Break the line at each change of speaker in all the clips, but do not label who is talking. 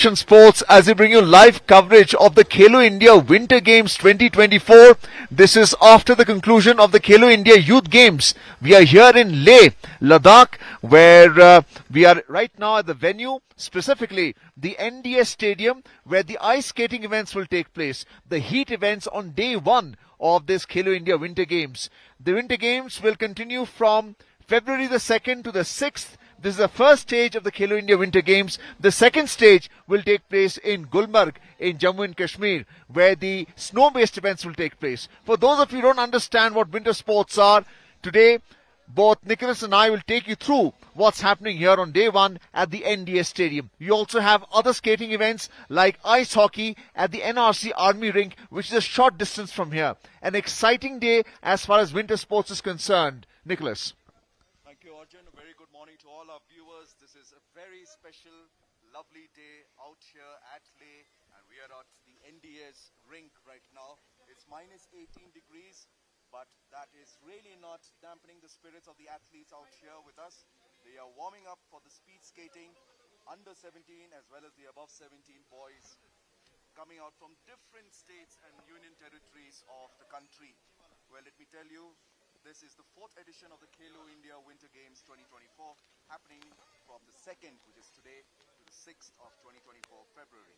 Sports as we bring you live coverage of the Khelo India Winter Games 2024. This is after the conclusion of the Khelo India Youth Games. We are here in Leh, Ladakh, where we are right now at the venue, specifically the NDS Stadium, where the ice skating events will take place. The heat events on day one of this Khelo India Winter Games. The Winter Games will continue from February the 2nd to the 6th. This is the first stage of the Khelo India Winter Games. The second stage will take place in Gulmarg in Jammu and Kashmir, where the snow-based events will take place. For those of you who don't understand what winter sports are, today both Nicholas and I will take you through what's happening here on day one at the NDS Stadium. You also have other skating events like ice hockey at the NRC Army Rink, which is a short distance from here. An exciting day as far as winter sports is concerned. Nicholas.
Thank you, Arjun. A very good morning to all our viewers. This is a very special, lovely day out here at Leh, and we are at the NDS rink right now. It's minus 18 degrees, but that is really not dampening the spirits of the athletes out here with us. They are warming up for the speed skating, under 17 as well as the above 17 boys coming out from different states and union territories of the country. Well, let me tell you, this is the 4th edition of the Khelo India Winter Games 2024, happening from the 2nd, which is today, to the 6th of 2024, February.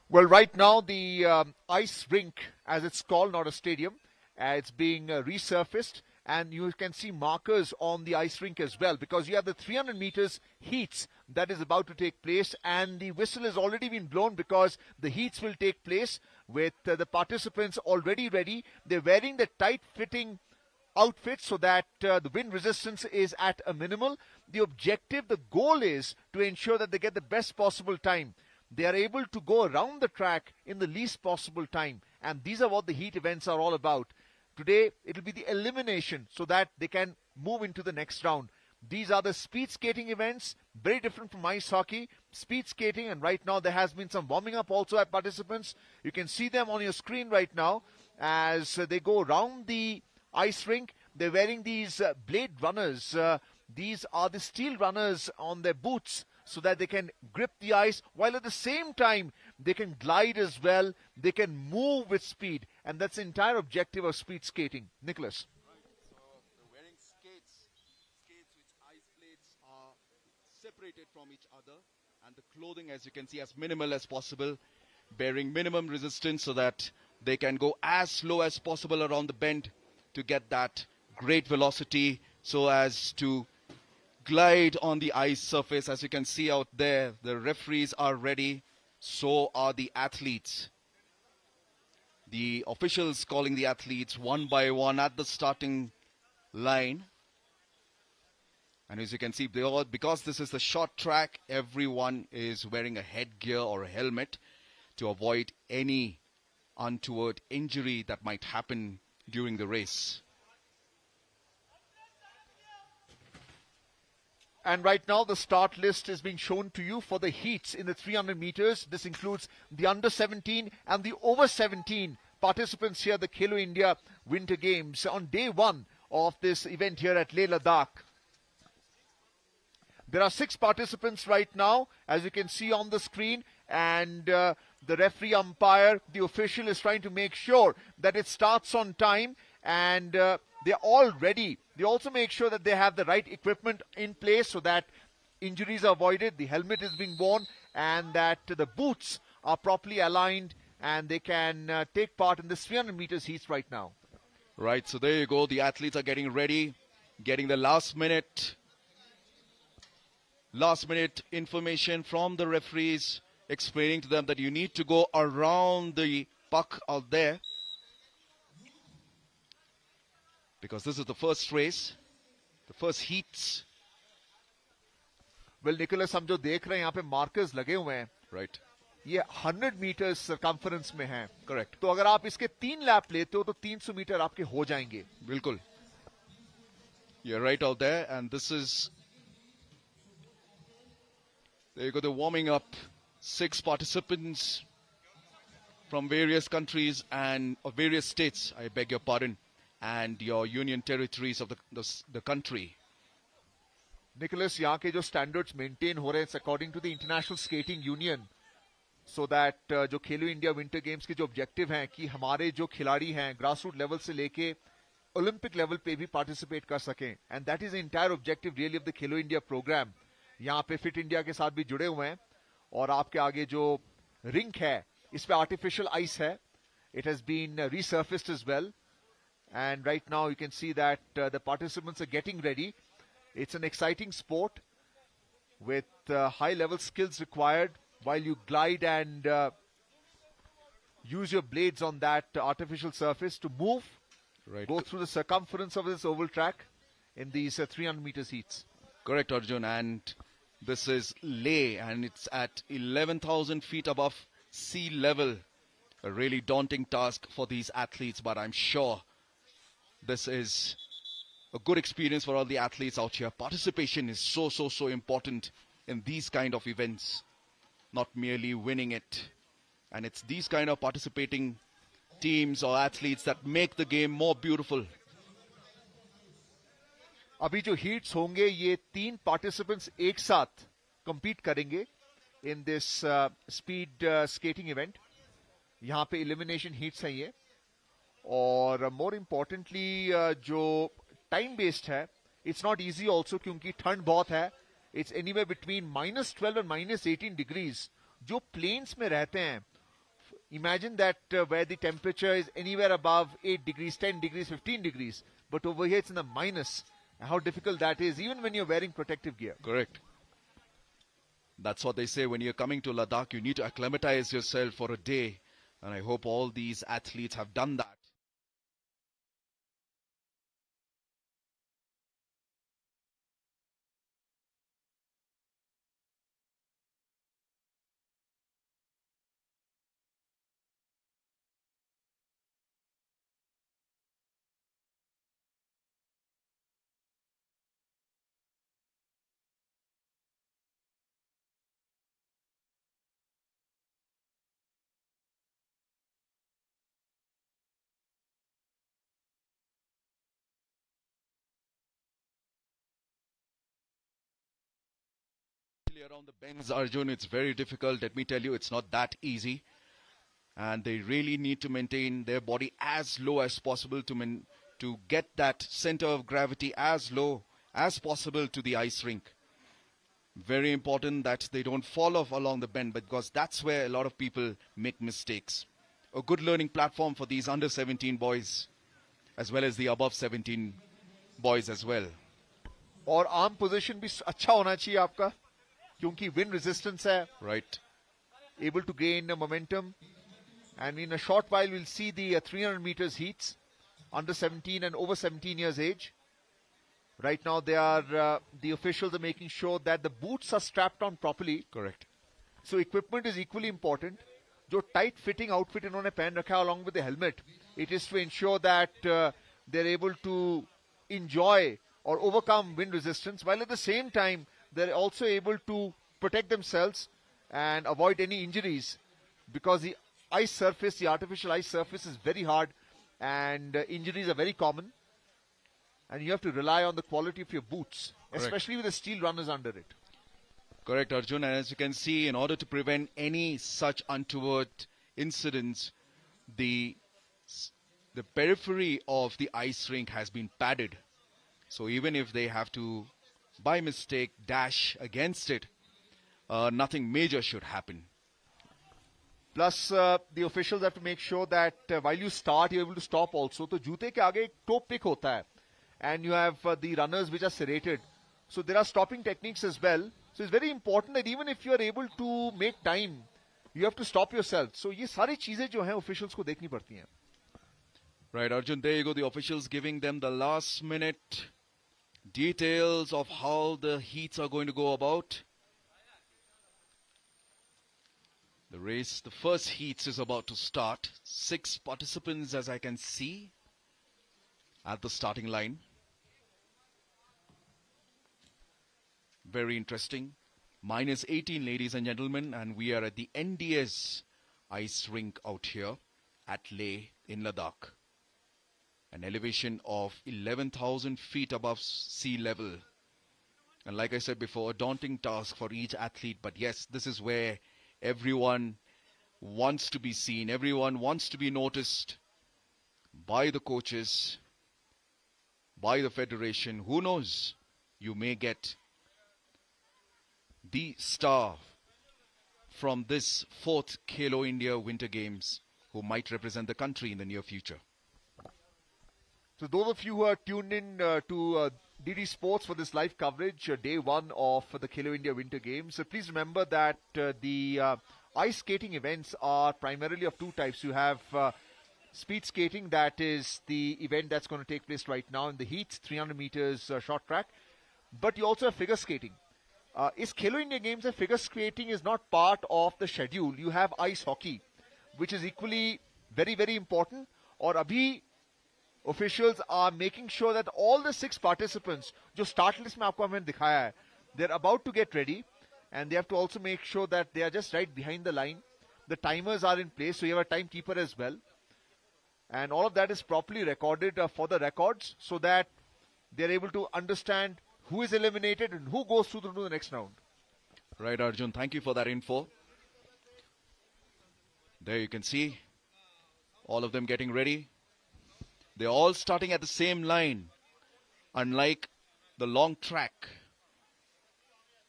Well, right now the ice rink, as it's called, not a stadium, it's being resurfaced, and you can see markers on the ice rink as well, because you have the 300 meters heats that is about to take place, and the whistle has already been blown because the heats will take place with the participants already ready. They're wearing the tight-fitting outfits so that the wind resistance is at a minimal. The objective, the goal is to ensure that they get the best possible time. They are able to go around the track in the least possible time, and these are what the heat events are all about. Today, it will be the elimination so that they can move into the next round. These are the speed skating events, very different from ice hockey. Speed skating, and right now there has been some warming up also at participants. You can see them on your screen right now as they go around the ice rink. They're wearing these blade runners. These are the steel runners on their boots so that they can grip the ice, while at the same time they can glide as well. They can move with speed, and that's the entire objective of speed skating. Nicholas.
Separated from each other, and the clothing, as you can see, as minimal as possible, bearing minimum resistance so that they can go as slow as possible around the bend to get that great velocity so as to glide on the ice surface. As you can see out there, the referees are ready, so are the athletes. The officials calling the athletes one by one at the starting line. And as you can see, because this is a short track, everyone is wearing a headgear or a helmet to avoid any untoward injury that might happen during the race.
And right now the start list is being shown to you for the heats in the 300 meters. This includes the under 17 and the over 17 participants here at the Khelo India Winter Games on day one of this event here at Leh, Ladakh. There are 6 participants right now, as you can see on the screen, and the referee umpire, the official, is trying to make sure that it starts on time, and they're all ready. They also make sure that they have the right equipment in place so that injuries are avoided, the helmet is being worn, and that the boots are properly aligned, and they can take part in this 300 meters heats right now.
Right, so there you go. The athletes are getting ready, getting the last minute information from the referees, explaining to them that you need to go around the puck out there, because this is the first race, the first heats.
Well, Nicholas, हम जो देख रहे हैं यहाँ पे markers लगे हुए हैं,
right?
ये 100 meters circumference में है.
Correct.
तो अगर आप इसके 3 लैप लेते हो तो 300 मीटर आपके हो जाएंगे.
बिल्कुल. You're right out there, and this is. There you go, the warming up. 6 participants from various countries and various states, I beg your pardon, and your union territories of the country.
Nicholas, यहाँ के जो standards maintain हो रहे हैं, according to the International Skating Union, so that जो खेलो India winter games के जो objective हैं कि हमारे जो खिलाड़ी हैं ग्रास रूट लेवल से लेके ओलंपिक लेवल पे भी पार्टिसिपेट कर सकें, and that is the entire objective really of the Khelo India programme. यहाँ पे फिट इंडिया के साथ भी जुड़े हुए हैं, और आपके आगे जो रिंक है इस पे आर्टिफिशियल आइस है. It has been resurfaced as well, and right now you can see that the participants are getting ready. It's an exciting sport with high level skills required while you glide and use your blades on that artificial surface to move, go through the circumference of this oval track in these 300 meters heats.
Correct, Arjun. And this is Leh, and it's at 11,000 feet above sea level. A really daunting task for these athletes, but I'm sure this is a good experience for all the athletes out here. Participation is so important in these kind of events, not merely winning it. And it's these kind of participating teams or athletes that make the game more beautiful.
अभी जो heats होंगे ये 3 participants एक साथ compete करेंगे in this speed skating event. यहाँ पे elimination heats हैं ये, और मोर इम्पोर्टेंटली जो टाइम बेस्ड है, इट्स नॉट इजी ऑल्सो क्योंकि ठंड बहुत है. इट्स एनीवेयर बिटवीन -12 और -18 डिग्रीज. जो प्लेन्स में रहते हैं, imagine that where the temperature is anywhere above 8 degrees, 10 degrees, 15 degrees, but over here it's in the minus. How difficult that is even when you are wearing protective gear.
Correct. That's what they say when you're coming to Ladakh, you need to acclimatize yourself for a day. And I hope all these athletes have done that. Around the bends, Arjun, it's very difficult. Let me tell you, it's not that easy. And they really need to maintain their body as low as possible to get that center of gravity as low as possible to the ice rink. Very important that they don't fall off along the bend, because that's where a lot of people make mistakes. A good learning platform for these under 17 boys, as well as the above 17 boys as well.
और arm position भी अच्छा होना चाहिए आपका, क्योंकि wind resistance है.
Right.
Able to gain momentum, and in a short while we'll see the 300 meters heats, under 17 and over 17 years age. Right now they are the officials are making sure that the boots are strapped on properly.
Correct.
So equipment is equally important. जो tight fitting outfit इन्होंने पहन रखा है along with the helmet, it is to ensure that they're able to enjoy or overcome wind resistance, while at the same time they're also able to protect themselves and avoid any injuries, because the ice surface, the artificial ice surface, is very hard and injuries are very common, and you have to rely on the quality of your boots. Correct. Especially with the steel runners under it.
Correct, Arjun. And as you can see, in order to prevent any such untoward incidents, the periphery of the ice rink has been padded. So even if they have to, by mistake, dash against it, nothing major should happen.
Plus, the officials have to make sure that while you start, you're able to stop also. So, जूते के आगे एक toe pick होता है, and you have the runners which are serrated. So there are stopping techniques as well. So it's very important that even if you are able to make time, you have to stop yourself. So ये सारी चीजें जो हैं officials को देखनी पड़ती हैं.
Right, Arjun, there you go. The officials giving them the last minute details of how the heats are going to go about. The race, the first heats is about to start. 6 participants, as I can see, at the starting line. Very interesting. -18, ladies and gentlemen, and we are at the NDS ice rink out here at Leh in Ladakh. An elevation of 11,000 feet above sea level. And like I said before, a daunting task for each athlete. But yes, this is where everyone wants to be seen. Everyone wants to be noticed by the coaches, by the federation. Who knows? You may get the star from this fourth Khelo India Winter Games who might represent the country in the near future.
So those of you who are tuned in to DD Sports for this live coverage, day one of the Khelo India Winter Games, please remember that the ice skating events are primarily of two types. You have speed skating, that is the event that's going to take place right now in the heats, 300 meters short track. But you also have figure skating. Is Khelo India Games and figure skating is not part of the schedule. You have ice hockey, which is equally very, very important. Or abhi officials are making sure that all the 6 participants, जो start list में आपको हमने दिखाया है, they're about to get ready, and they have to also make sure that they are just right behind the line. The timers are in place, so you have a timekeeper as well. And all of that is properly recorded for the records so that they're able to understand who is eliminated and who goes through to the next round.
Right, Arjun. Thank you for that info. There you can see all of them getting ready. They're all starting at the same line, unlike the long track.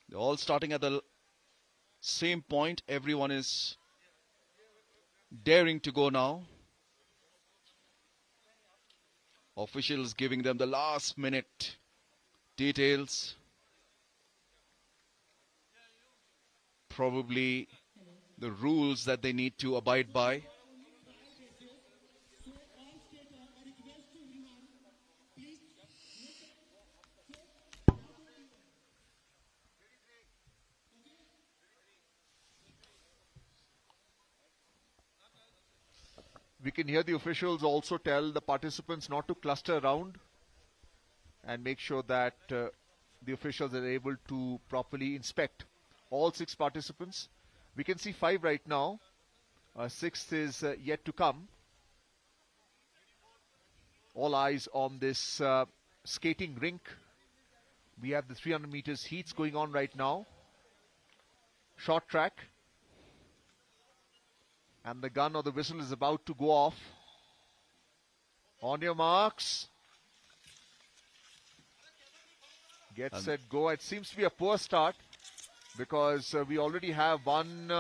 They're all starting at the same point. Everyone is daring to go now. Officials giving them the last minute details. Probably the rules that they need to abide by.
We can hear the officials also tell the participants not to cluster around and make sure that the officials are able to properly inspect all 6 participants. We can see 5 right now. 6th is yet to come. All eyes on this skating rink. We have the 300 meters heats going on right now. Short track. And the gun or the whistle is about to go off. On your marks. Get set, go. It seems to be a poor start because we already have one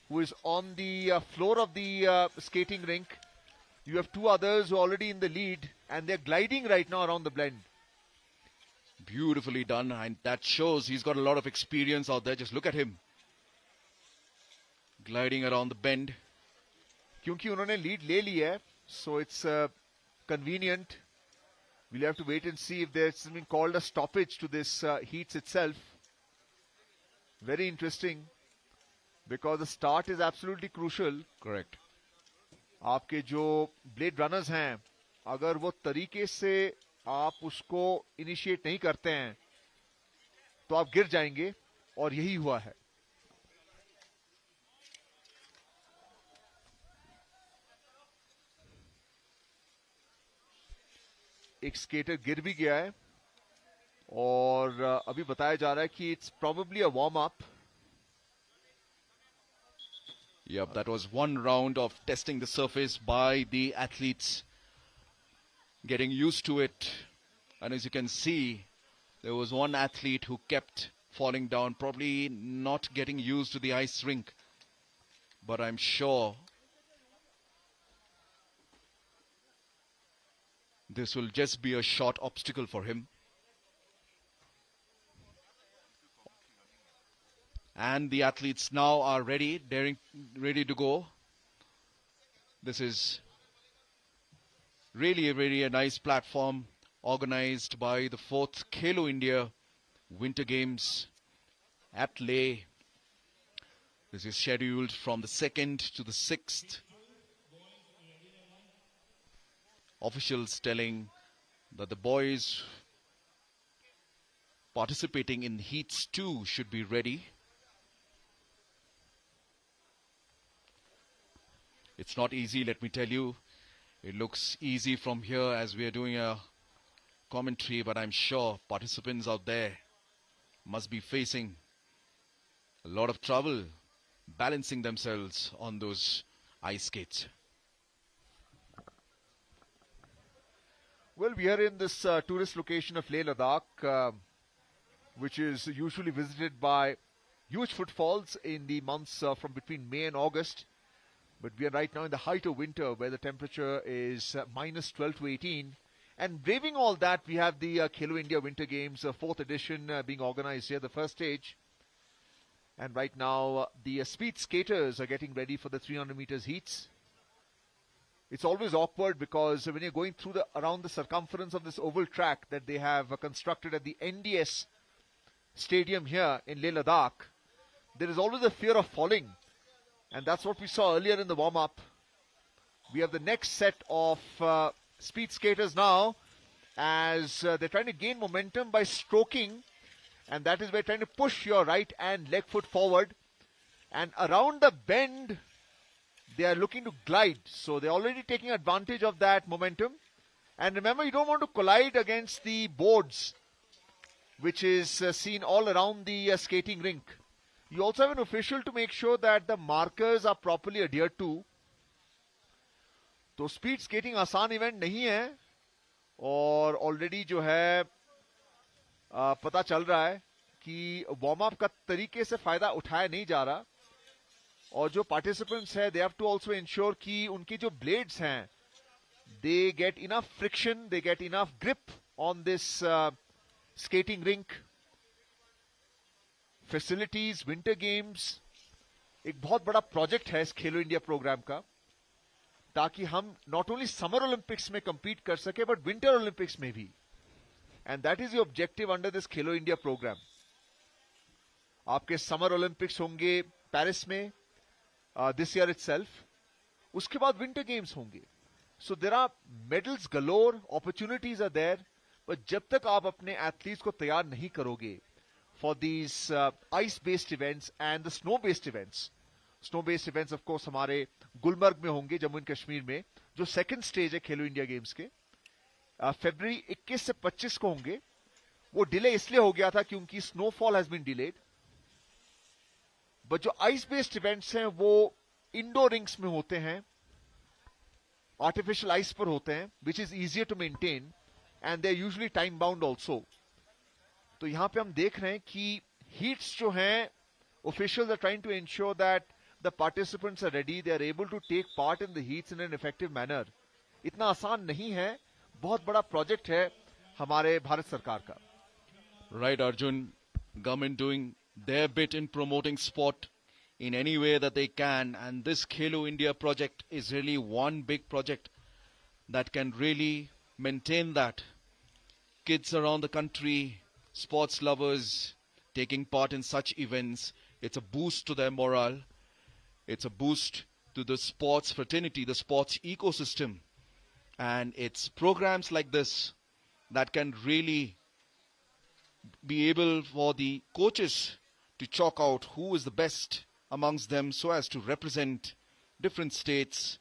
who is on the floor of the skating rink. You have 2 others who are already in the lead and they're gliding right now around the blend.
Beautifully done, and that shows he's got a lot of experience out there. Just look at him. Gliding around the bend.
क्योंकि उन्होंने lead ले ली है, so it's convenient. We'll have to wait and see if there's something called a stoppage to this heats itself. Very interesting, because the start is absolutely crucial.
Correct.
आपके जो blade runners हैं, अगर वो तरीके से आप उसको initiate नहीं करते हैं, तो आप गिर जाएंगे, और यही हुआ है. एक स्केटर गिर भी गया है और अभी बताया जा रहा है कि it's probably a warm up.
Yep, that was one round of testing the surface by the athletes, getting used to it. And as you can see, there was one athlete who kept falling down, probably not getting used to the ice rink. But I'm sure this will just be a short obstacle for him. And the athletes now are ready, ready to go. This is really a nice platform organized by the 4th Khelo India Winter Games at Leh. This is scheduled from the 2nd to the 6th. Officials telling that the boys participating in heats 2 should be ready. It's not easy, let me tell you. It looks easy from here as we are doing a commentary, but I'm sure participants out there must be facing a lot of trouble balancing themselves on those ice skates.
Well, we are in this tourist location of Leh Ladakh, which is usually visited by huge footfalls in the months from between May and August. But we are right now in the height of winter, where the temperature is minus 12 to 18. And braving all that, we have the Khelo India Winter Games, 4th edition being organized here, the first stage. And right now, the speed skaters are getting ready for the 300 meters heats. It's always awkward because when you're going through around the circumference of this oval track that they have constructed at the NDS stadium here in Leh Ladakh, there is always a fear of falling. And that's what we saw earlier in the warm-up. We have the next set of speed skaters now, as they're trying to gain momentum by stroking, and that is by trying to push your right and leg foot forward. And around the bend, they are looking to glide. So they're already taking advantage of that momentum. And remember, you don't want to collide against the boards, which is seen all around the skating rink. You also have an official to make sure that the markers are properly adhered to. तो speed skating आसान event नहीं है, और already जो है पता चल रहा है कि वार्म अप का तरीके से फायदा उठाया नहीं जा रहा, और जो पार्टिसिपेंट्स है they have to also ensure कि उनकी जो ब्लेड्स हैं they get enough friction, they get enough grip on this skating rink. Facilities, winter games एक बहुत बड़ा प्रोजेक्ट है इस खेलो इंडिया प्रोग्राम का, ताकि हम नॉट ओनली समर ओलंपिक्स में compete कर सके बट विंटर ओलंपिक्स में भी. And that is the objective under this Khelo India programme. आपके समर ओलंपिक्स होंगे पेरिस में दिस ईयर इटसेल्फ, उसके बाद विंटर गेम्स होंगे. So there are medals galore, opportunities are there, but जब तक आप अपने एथलीट्स को तैयार नहीं करोगे for these ice based events and the snow based events. Snow based events of course हमारे गुलमर्ग में होंगे, जम्मू एंड कश्मीर में, जो सेकंड स्टेज है खेलो इंडिया गेम्स के. फरवरी 21 से 25 को होंगे. वो डिले इसलिए हो गया था क्योंकि snowfall has been delayed. But जो आइस बेस्ड इवेंट्स हैं वो इंडोर रिंक्स में होते हैं, आर्टिफिशियल आइस पर होते हैं, which is easier to maintain and they are usually time bound also. तो यहां पे हम देख रहे हैं कि हीट्स जो हैं, officials are trying to ensure that the participants are ready, they are able to take part in the heats in an effective manner. इतना आसान नहीं है, बहुत बड़ा प्रोजेक्ट है हमारे भारत सरकार का.
Right, Arjun. Government doing their bit in promoting sport in any way that they can, and this Khelo India project is really one big project that can really maintain that. Kids around the country, sports lovers taking part in such events, it's a boost to their morale. It's a boost to the sports fraternity, the sports ecosystem. And it's programs like this that can really be able for the coaches to chalk out who is the best amongst them so as to represent different states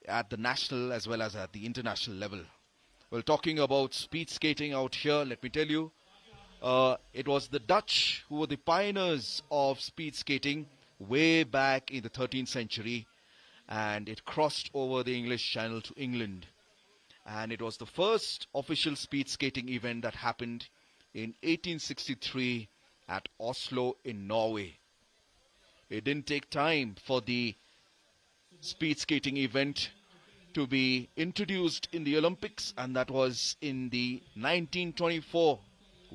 at the national as well as at the international level. Well, talking about speed skating out here, let me tell you, it was the Dutch who were the pioneers of speed skating way back in the 13th century, and it crossed over the English Channel to England, and it was the first official speed skating event that happened in 1863 at Oslo in Norway. It didn't take time for the speed skating event to be introduced in the Olympics, and that was in the 1924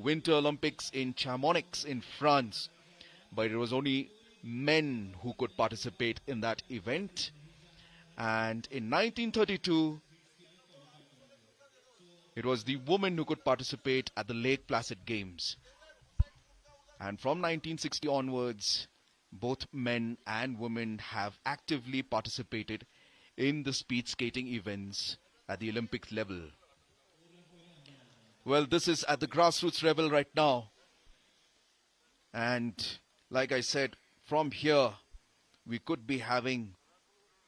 Winter Olympics in Chamonix in France. But it was only men who could participate in that event. And in 1932, it was the women who could participate at the Lake Placid Games. And from 1960 onwards, both men and women have actively participated in the speed skating events at the Olympic level. Well, this is at the grassroots level right now. And like I said, from here, we could be having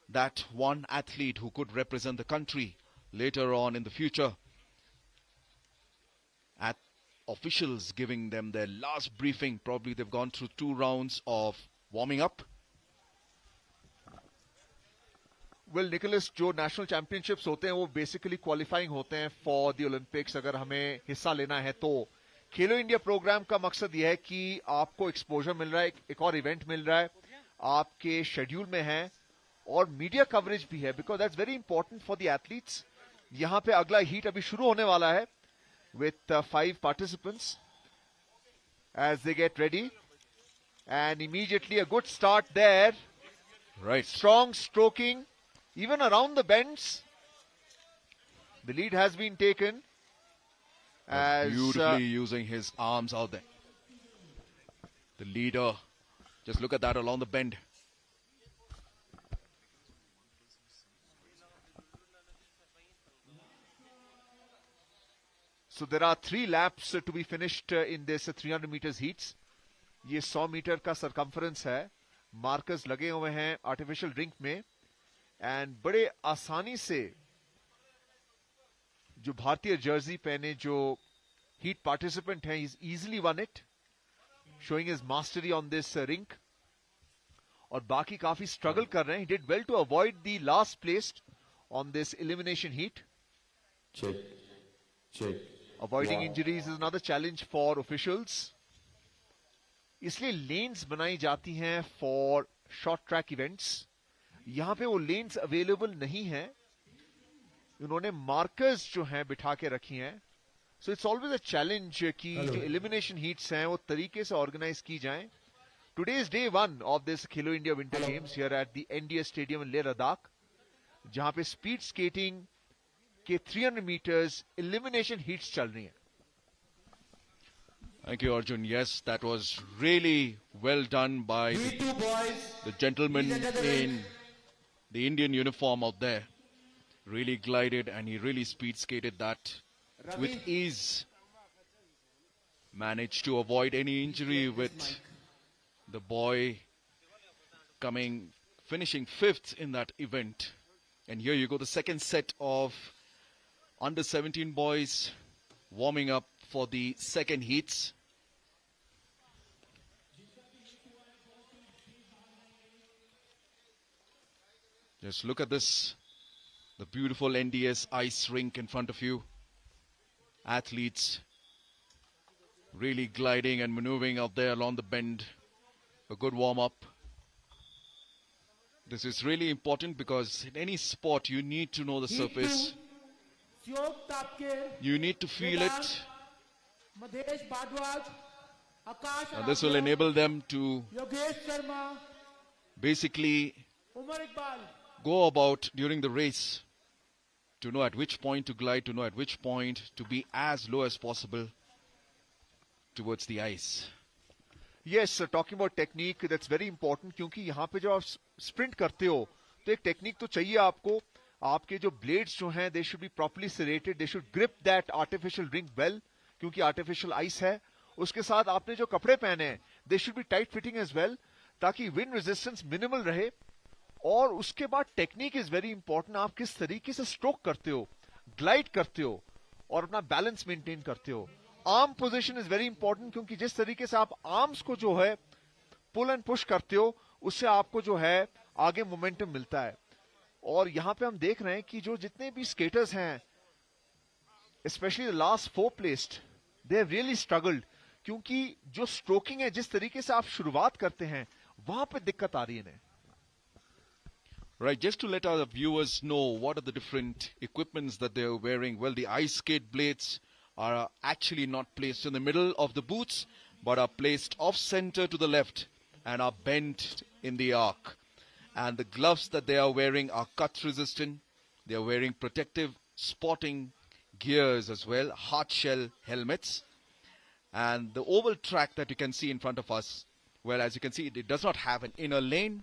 that one athlete who could represent the country later on in the future at officials giving them their last briefing. Probably they've gone through 2 rounds of warming up.
Well, Nicholas, जो national championships होते हैं वो basically qualifying होते हैं for the Olympics. अगर हमें हिस्सा लेना है तो खेलो इंडिया प्रोग्राम का मकसद यह है कि आपको एक्सपोजर मिल रहा है, एक और इवेंट मिल रहा है, आपके शेड्यूल में है और मीडिया कवरेज भी है, because that's very important for the athletes. यहां पे अगला हीट अभी शुरू होने वाला है with 5 participants as they get ready, and immediately a good start there.
Right.
Strong stroking even around the bends. The lead has been taken as
beautifully using his arms out there. The leader, just look at that along the bend.
So there are 3 laps to be finished in this 300 meters heats. ये 100 metre का circumference है. Markers लगे हुए हैं artificial rink में and बड़े आसानी से जो भारतीय जर्सी पहने जो हीट पार्टिसिपेंट हैं, is easily won it, showing his mastery on this rink. और बाकी काफी स्ट्रगल कर रहे हैं. He did well to avoid the last placed on this elimination heat. Avoiding injuries is another challenge for officials. इसलिए lanes बनाई जाती हैं फॉर शॉर्ट ट्रैक इवेंट्स. यहां पे वो लेन्स अवेलेबल नहीं है. उन्होंने मार्कर्स जो हैं बिठा के रखी हैं. So it's always a challenge कि जो एलिमिनेशन हीट्स हैं वो तरीके से ऑर्गेनाइज की जाएं. Today is day 1 of this Khelo India winter games here at the NDS stadium in Leh Ladakh, जहां पे स्पीड स्केटिंग के 300 meters elimination heats चल रही हैं.
Thank you, Arjun. Yes, that was really well done by the gentleman in the Indian uniform out there. Really glided and he really speed skated that with ease. Managed to avoid any injury with the boy finishing 5th in that event. And here you go, the second set of under 17 boys warming up for the second heats. Just look at this, the beautiful NDS ice rink in front of you. Athletes really gliding and maneuvering out there along the bend. A good warm-up. This is really important because in any sport you need to know the surface. You need to feel it. And this will enable them to basically go about during the race to know at which point to glide, to know at which point to be as low as possible towards the ice.
Yes, talking about technique, that's very important, क्योंकि यहाँ पे जब आप sprint करते हो तो एक technique तो चाहिए आपको. आपके जो ब्लेड्स जो हैं, they should be properly serrated, they should grip that artificial rink well, क्योंकि आर्टिफिशियल आइस है. उसके साथ आपने जो कपड़े पहने हैं, they should be tight fitting as well, ताकि विंड रेजिस्टेंस मिनिमल रहे. और उसके बाद टेक्निक इज वेरी इंपॉर्टेंट. आप किस तरीके से स्ट्रोक करते हो, ग्लाइड करते हो और अपना बैलेंस मेंटेन करते हो. Arm position is very important, क्योंकि जिस तरीके से आप आर्म्स को जो है पुल एंड पुश करते हो, उससे आपको जो है आगे मोमेंटम मिलता है. और यहां पे हम देख रहे हैं कि जो जितने भी स्केटर्स हैं, specially the last 4 placed, they have really struggled, क्योंकि जो स्ट्रोकिंग है, जिस तरीके से आप शुरुआत करते हैं, वहां पे दिक्कत आ रही है इन्हें.
Right, just to let our viewers know what are the different equipments that they are wearing. Well, the ice skate blades are actually not placed in the middle of the boots, but are placed off center to the left and are bent in the arc. And the gloves that they are wearing are cut resistant. They are wearing protective spotting gears as well, hard shell helmets. And the oval track that you can see in front of us, well, as you can see, it does not have an inner lane,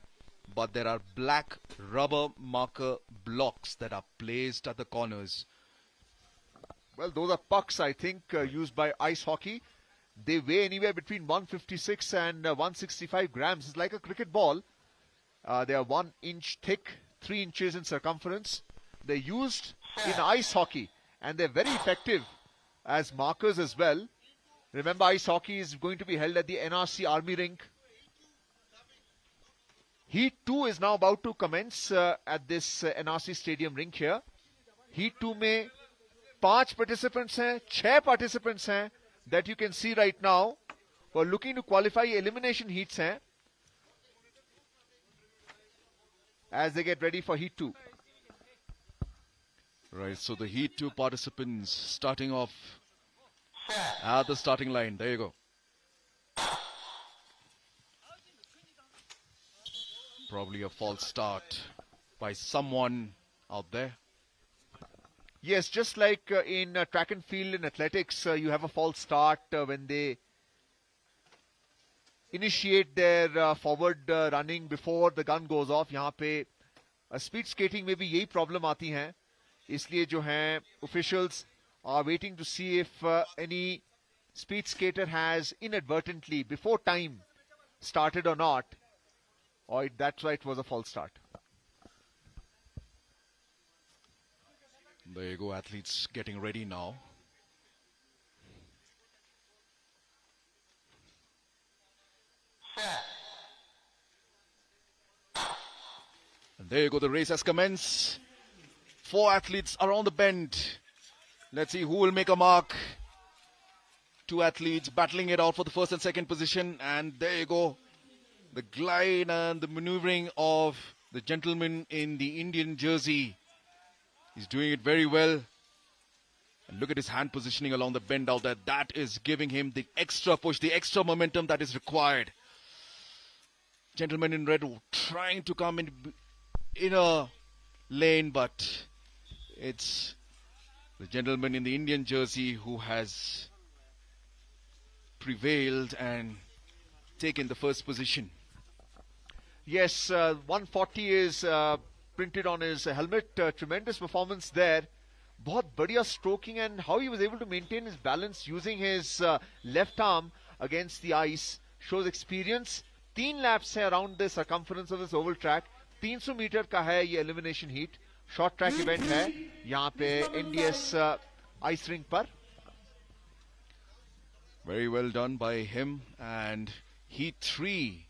but there are black rubber marker blocks that are placed at the corners.
Well, those are pucks, I think, used by ice hockey. They weigh anywhere between 156 and 165 grams. It's like a cricket ball. They are 1 inch thick, 3 inches in circumference. They're used in ice hockey, and they're very effective as markers as well. Remember, ice hockey is going to be held at the NRC Army Rink. Heat 2 is now about to commence at this NRC Stadium rink here. Heat 2 में 5 participants हैं, 6 participants हैं that you can see right now who are looking to qualify. Elimination heats हैं as they get ready for Heat 2.
Right, so the Heat 2 participants starting off at the starting line. There you go. Probably a false start by someone out there.
Yes, just like in track and field and athletics, you have a false start when they initiate their forward running before the gun goes off. यहाँ पे speed skating में भी यही problem आती हैं. इसलिए जो हैं officials are waiting to see if any speed skater has inadvertently before time started or not, or that's why it was a false start.
There you go, athletes getting ready now. And there you go, the race has commenced. 4 athletes around the bend. Let's see who will make a mark. 2 athletes battling it out for the first and second position. And there you go. The glide and the maneuvering of the gentleman in the Indian jersey. He's doing it very well. And look at his hand positioning along the bend out there. That is giving him the extra push, the extra momentum that is required. Gentleman in red trying to come in a lane, but it's the gentleman in the Indian jersey who has prevailed and taken the first position.
Yes, 140 is printed on his helmet. Tremendous performance there. बहुत बढ़िया stroking, and how he was able to maintain his balance using his left arm against the ice shows experience. 3 laps है around the circumference of this oval track. 300 metre का है ये elimination heat. Short track event है यहाँ पे NDS ice rink पर.
Very well done by him, and Heat 3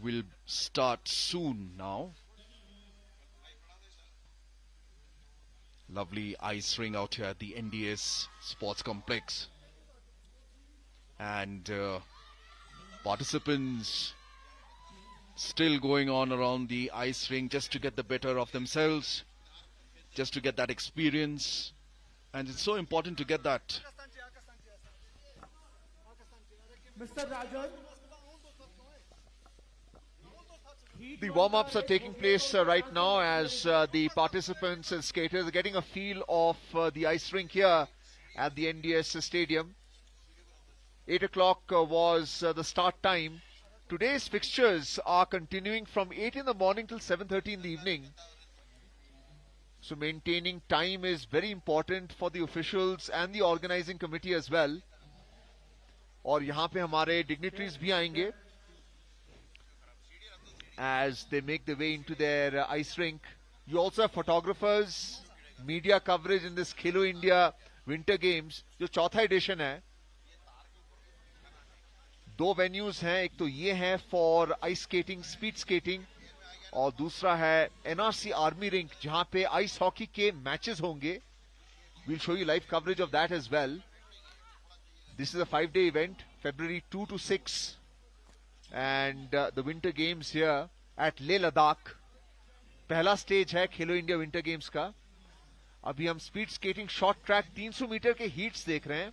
will start soon now. Lovely ice ring out here at the NDS Sports Complex. And participants still going on around the ice ring just to get the better of themselves, just to get that experience. And it's so important to get that.
Mr. Rajan.
The warm-ups are taking place right now as the participants and skaters are getting a feel of the ice rink here at the NDS Stadium. 8 o'clock was the start time. Today's fixtures are continuing from 8 in the morning till 7:30 in the evening. So maintaining time is very important for the officials and the organizing committee as well. और यहाँ पे हमारे dignitaries भी आएंगे as they make their way into their ice rink. You also have photographers, media coverage in this Khelo India Winter Games, जो चौथा edition है. 2 venues हैं, एक तो ये है for ice skating, speed skating, और दूसरा है NRC Army Rink जहां पे ice hockey के matches होंगे. We'll show you live coverage of that as well. This is a 5-day event, February 2 to 6. And the winter games here at Leh Ladakh. पहला stage है Khelo India winter games का. अभी हम speed skating short track 300 metre के heats देख रहे हैं.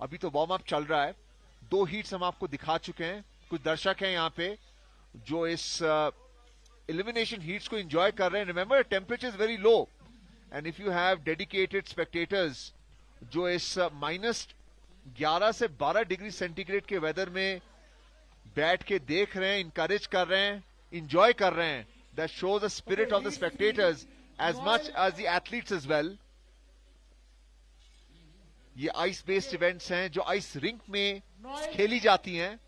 अभी तो वार्म अप चल रहा है. 2 हीट्स हम आपको दिखा चुके हैं. कुछ दर्शक हैं यहाँ पे जो इस एलिमिनेशन हीट्स को एंजॉय कर रहे हैं. Remember temperature is very low, and if you have dedicated spectators जो इस -11 से 12 डिग्री सेंटीग्रेड के वेदर में बैठ के देख रहे हैं, इंकरेज कर रहे हैं, इंजॉय कर रहे हैं, that shows the spirit of the spectators as much as the athletes as well. ये आइस बेस्ड इवेंट्स हैं जो आइस रिंक में खेली जाती हैं.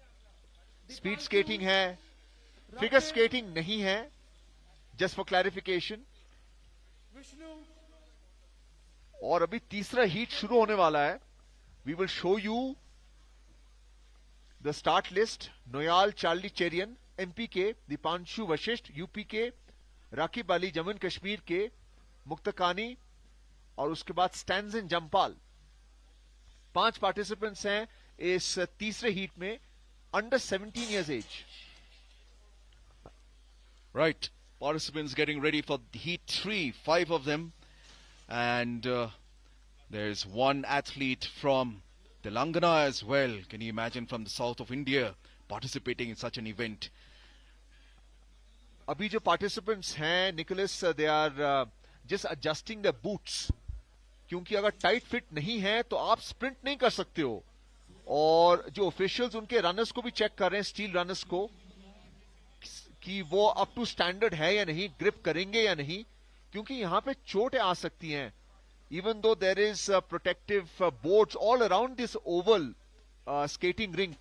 स्पीड स्केटिंग है, फिगर स्केटिंग नहीं है, जस्ट फॉर क्लैरिफिकेशन. और अभी तीसरा हीट शुरू होने वाला है. We will show you The start list: Noyal Charlie Cherian MP के, दीपांशु वशिष्ठ यूपी के, राकिब अली जम्मू एंड कश्मीर के, मुक्तकानी और उसके बाद स्टैंजन जम्पाल। 5 पार्टिसिपेंट्स हैं इस तीसरे हीट में, under 17 years age.
Right. Participants getting ready for Heat 3, 5 of them. And there's one athlete from Telangana as well. Can you imagine, from the south of India participating in such an event?
अभी जो participants हैं Nicholas, they are just adjusting the boots, क्योंकि अगर tight fit नहीं है तो आप sprint नहीं कर सकते हो। और जो ऑफिशियल्स उनके रनर्स को भी चेक कर रहे हैं, स्टील रनर्स को, कि वो अप टू स्टैंडर्ड है या नहीं, ग्रिप करेंगे या नहीं, क्योंकि यहां पे चोटें आ सकती हैं। Even though there is protective boards all around this oval skating rink,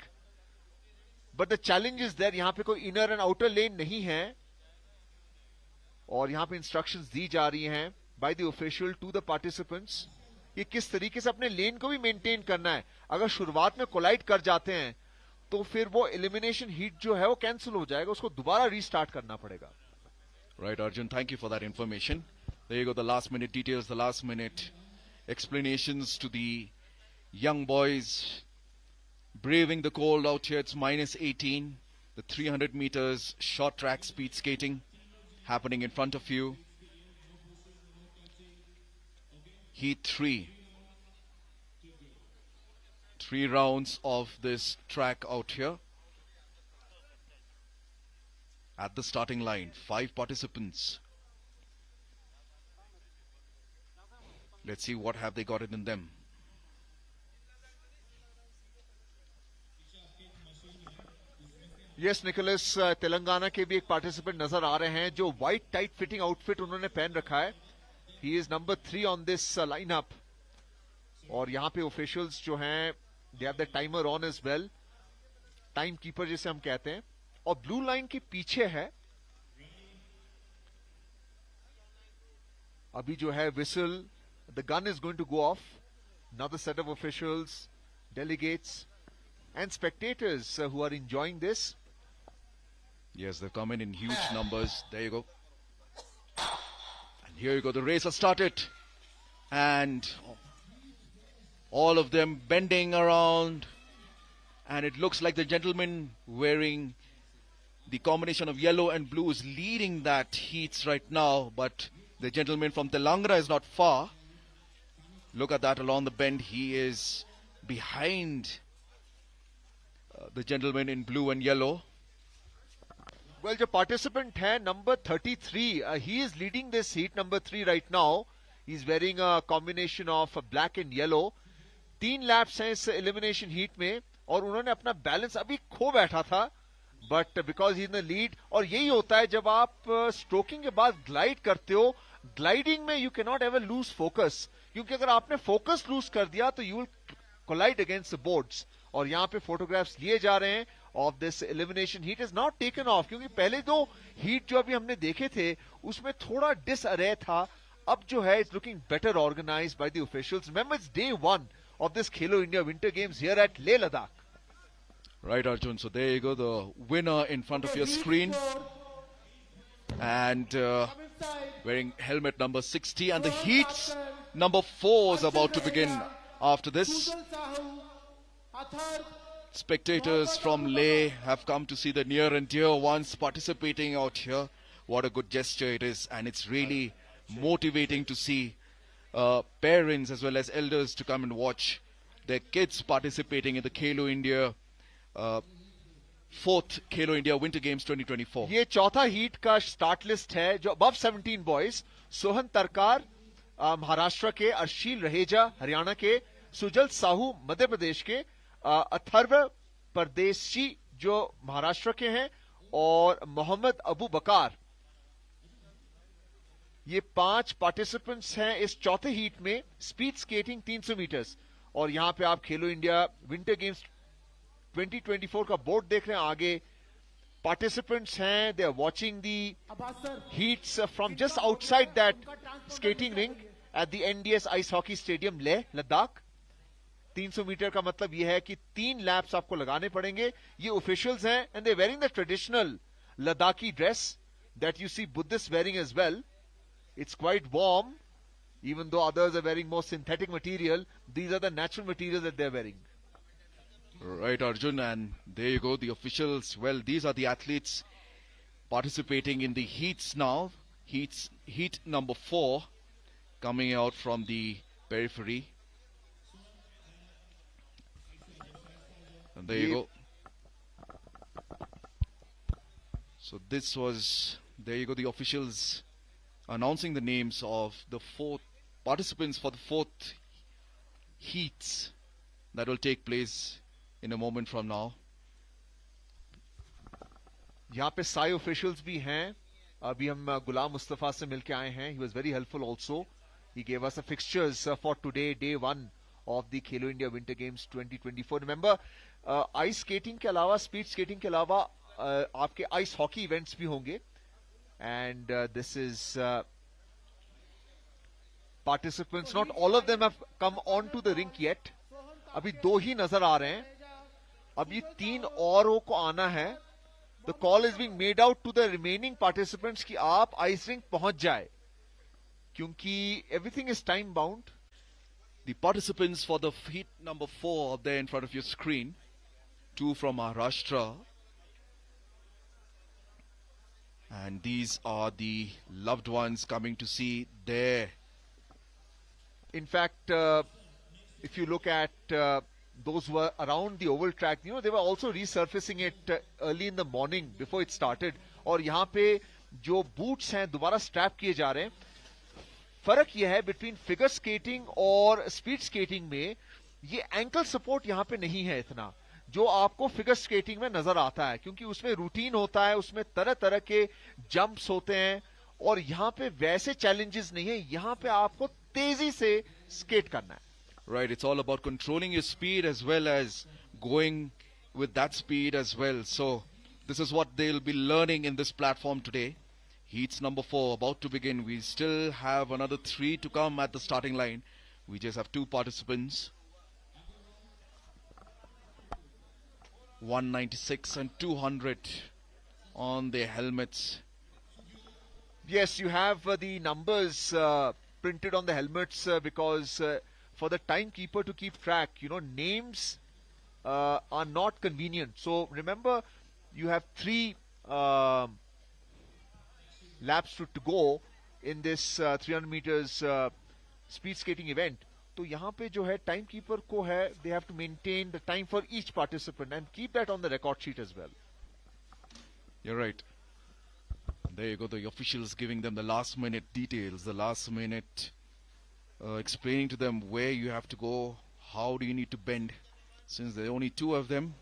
but the challenge is there, यहां पे कोई इनर एंड आउटर लेन नहीं है। और यहां पे इंस्ट्रक्शंस दी जा रही हैं by the official to the participants कि किस तरीके से अपने लेन को भी मेंटेन करना है। अगर शुरुआत में कोलाइड कर जाते हैं तो फिर वो एलिमिनेशन हीट जो है वो कैंसिल हो जाएगा, उसको दोबारा रीस्टार्ट करना पड़ेगा।
Right, Arjun, thank you for that information. There you go, the last minute details, the last minute explanations to the young boys braving the cold out here. It's minus 18. The 300 meters short track speed skating happening in front of you. Heat 3. 3 rounds of this track out here. At the starting line, 5 participants. Let's see what have they got it in them.
Yes Nicholas, Telangana के भी एक participant नजर आ रहे हैं जो white tight fitting outfit उन्होंने पहन रखा है। He is number 3 on this lineup. और यहां पे ऑफिशियल्स जो हैं, they have the timer on as well, time keeper जिसे हम कहते हैं। और ब्लू लाइन के पीछे है अभी जो है whistle, the gun is going to go off. another set of officials, delegates and spectators who are enjoying this.
Yes, they've come in huge numbers. There you go. And here you go, the race has started. And all of them bending around. And it looks like the gentleman wearing the combination of yellow and blue is leading that heats right now. But the gentleman from Telangana is not far. Look at that along the bend. He is behind the gentleman in blue and yellow.
Well, जो participant है number 33, he is leading this heat number 3 right now. He's wearing a combination of black and yellow. 3 laps हैं इस elimination heat में और उन्होंने अपना balance अभी खो बैठा था, but because he in the lead. और यही होता है जब आप स्ट्रोकिंग के बाद ग्लाइड करते हो, ग्लाइडिंग में you can not ever lose focus, क्योंकि अगर आपने फोकस लूज कर दिया तो you will collide against the boards. और यहाँ पे फोटोग्राफ्स लिए जा रहे हैं of this elimination heat. Is not taken off, क्योंकि पहले 2 हीट जो अभी हमने देखे थे उसमें थोड़ा डिसअरे था, अब जो है it's looking better organised by the officials. Remember it's day 1 of this Khelo India Winter Games here at Leh Ladakh.
Right, Arjun. So there you go, the winner in front of your screen. And wearing helmet number 60. And the heats number 4 is about to begin after this. Spectators from Leh have come to see the near and dear ones participating out here. What a good gesture it is. And it's really motivating to see parents as well as elders to come and watch their kids participating in the Khelo India 4th Khelo India Winter Games 2024.
ये चौथा heat का start list है जो above 17 boys. Sohan तरकार Maharashtra के, अर्शील रहेजा हरियाणा के, सुजल साहू मध्य प्रदेश के, अथर्व परदेशी जो महाराष्ट्र के हैं, और मोहम्मद अबू बकार। ये 5 पार्टिसिपेंट्स हैं इस चौथे हीट में। Speed skating 300 metres. और यहां पे आप खेलो इंडिया विंटर गेम्स 2024 का बोर्ड देख रहे हैं। आगे पार्टिसिपेंट्स हैं, they are watching the heats from just outside that skating rink at the NDS ice hockey stadium Leh Ladakh. 300 metre का मतलब यह है कि 3 लैप्स आपको लगाने पड़ेंगे. ये ऑफिशियल्स हैं and they wearing the traditional Ladakhi dress that you see Buddhists wearing as well. It's quite warm, even though others are wearing more synthetic material. These are the natural materials that they're wearing.
Right, Arjun, and there you go, the officials. Well, these are the athletes participating in the heats now. Heat number 4 coming out from the periphery. And there you go. So this was, there you go, the officials announcing the names of the 4 participants for the 4th heats that will take place in a moment from now.
यहाँ पे Sai officials भी हैं. अभी हम गुलाम मुस्तफा से मिलके आए हैं. He was very helpful also. He gave us the fixtures for today, day 1 of the Khelo India Winter Games 2024. Remember, ice skating के अलावा, speed skating के अलावा आपके ice hockey events भी होंगे. And this is participants. Not all of them have come onto the rink yet. अभी 2 ही नजर आ रहे हैं. अभी 3 औरों को आना है. The call is being made out to the remaining participants कि आप ice rink पहुंच जाए, क्योंकि everything is time bound.
The participants for the heat number 4 up there in front of your screen, 2 from Maharashtra. And these are the loved ones coming to see there.
In fact, if you look at those who were around the oval track, you know, they were also resurfacing it early in the morning before it started. और यहाँ पे जो boots हैं दोबारा strap किए जा रहे हैं. फर्क यह है between figure skating और speed skating में, ये ankle support यहाँ पे नहीं है इतना जो आपको फिगर स्केटिंग में नजर आता है, क्योंकि उसमें रूटीन होता है, उसमें तरह तरह के जंप्स होते हैं, और यहाँ पे वैसे चैलेंजेस नहीं है. यहाँ पे आपको तेजी से स्केट करना है.
Right, it's all about controlling your speed as well as going with that speed as well. So this is what they'll be learning in this platform today. Heats number 4 about to begin. We still have another 3 to come at the starting line. We just have 2 participants. 196 and 200 on their helmets.
Yes, you have the numbers printed on the helmets because for the timekeeper to keep track, you know, names are not convenient. So remember, you have 3 laps to go in this 300 meters speed skating event. तो यहाँ पे जो है time keeper को है, they have to maintain the time for each participant and keep that on the record sheet as well.
You're right. There you go, the officials giving them the last minute details, the last minute explaining to them where you have to go, how do you need to bend. Since there are only 2 of them,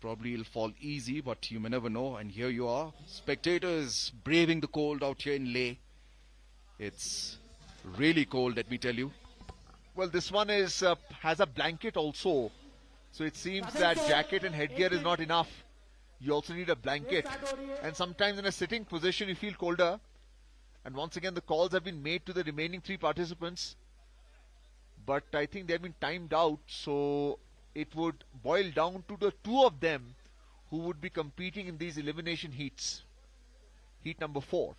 probably it'll fall easy, but you may never know. And here you are, spectators braving the cold out here in Leh. It's really cold, let me tell you.
Well, this one is has a blanket also, so it seems that jacket and headgear is not enough. You also need a blanket, and sometimes in a sitting position you feel colder. And once again, the calls have been made to the remaining 3 participants, but I think they've been timed out, so it would boil down to the 2 of them who would be competing in these elimination heats. Heat number 4.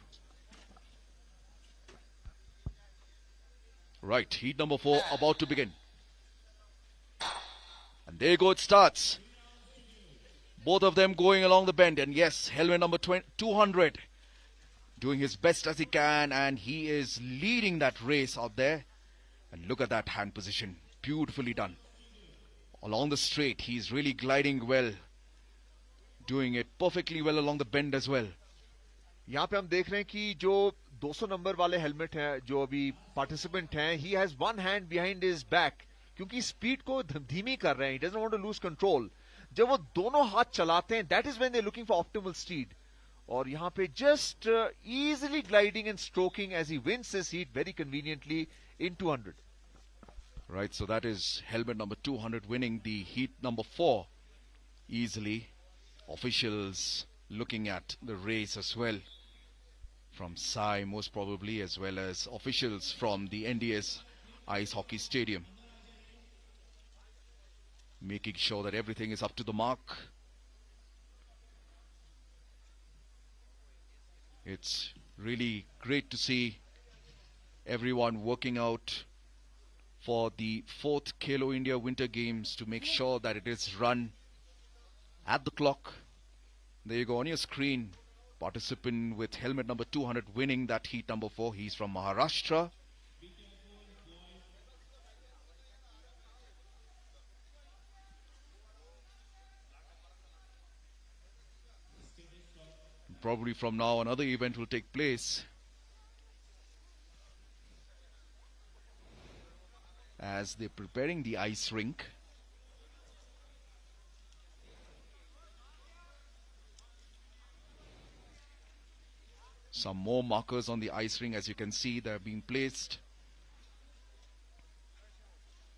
Right, heat number 4 about to begin. And there you go, it starts. Both of them going along the bend. And yes, helmet number 200 doing his best as he can. And he is leading that race out there. And look at that hand position. Beautifully done. Along the straight, he's really gliding well. Doing it perfectly well along the bend as well.
यहाँ पे हम देख रहे हैं कि जो 200 number वाले helmet हैं, जो अभी पार्टिसिपेंट हैं, he has one hand behind his back, क्योंकि स्पीड को धीमी कर रहे हैं. He doesn't want to lose control. जब वो दोनों हाथ चलाते हैं, that is when they're looking for optimal speed. और यहाँ पे just easily gliding and stroking as he wins this heat very conveniently in 200.
Right, so that is helmet number 200 winning the heat number 4 easily. Officials looking at the race as well from Sai most probably, as well as officials from the NDS Ice Hockey Stadium. making sure that everything is up to the mark. It's really great to see everyone working out for the 4th Khelo India Winter Games to make sure that it is run at the clock. There you go on your screen. Participant with helmet number 200 winning that heat number 4. He's from Maharashtra. Probably from now another event will take place as they're preparing the ice rink. Some more markers on the ice ring, as you can see, they're being placed.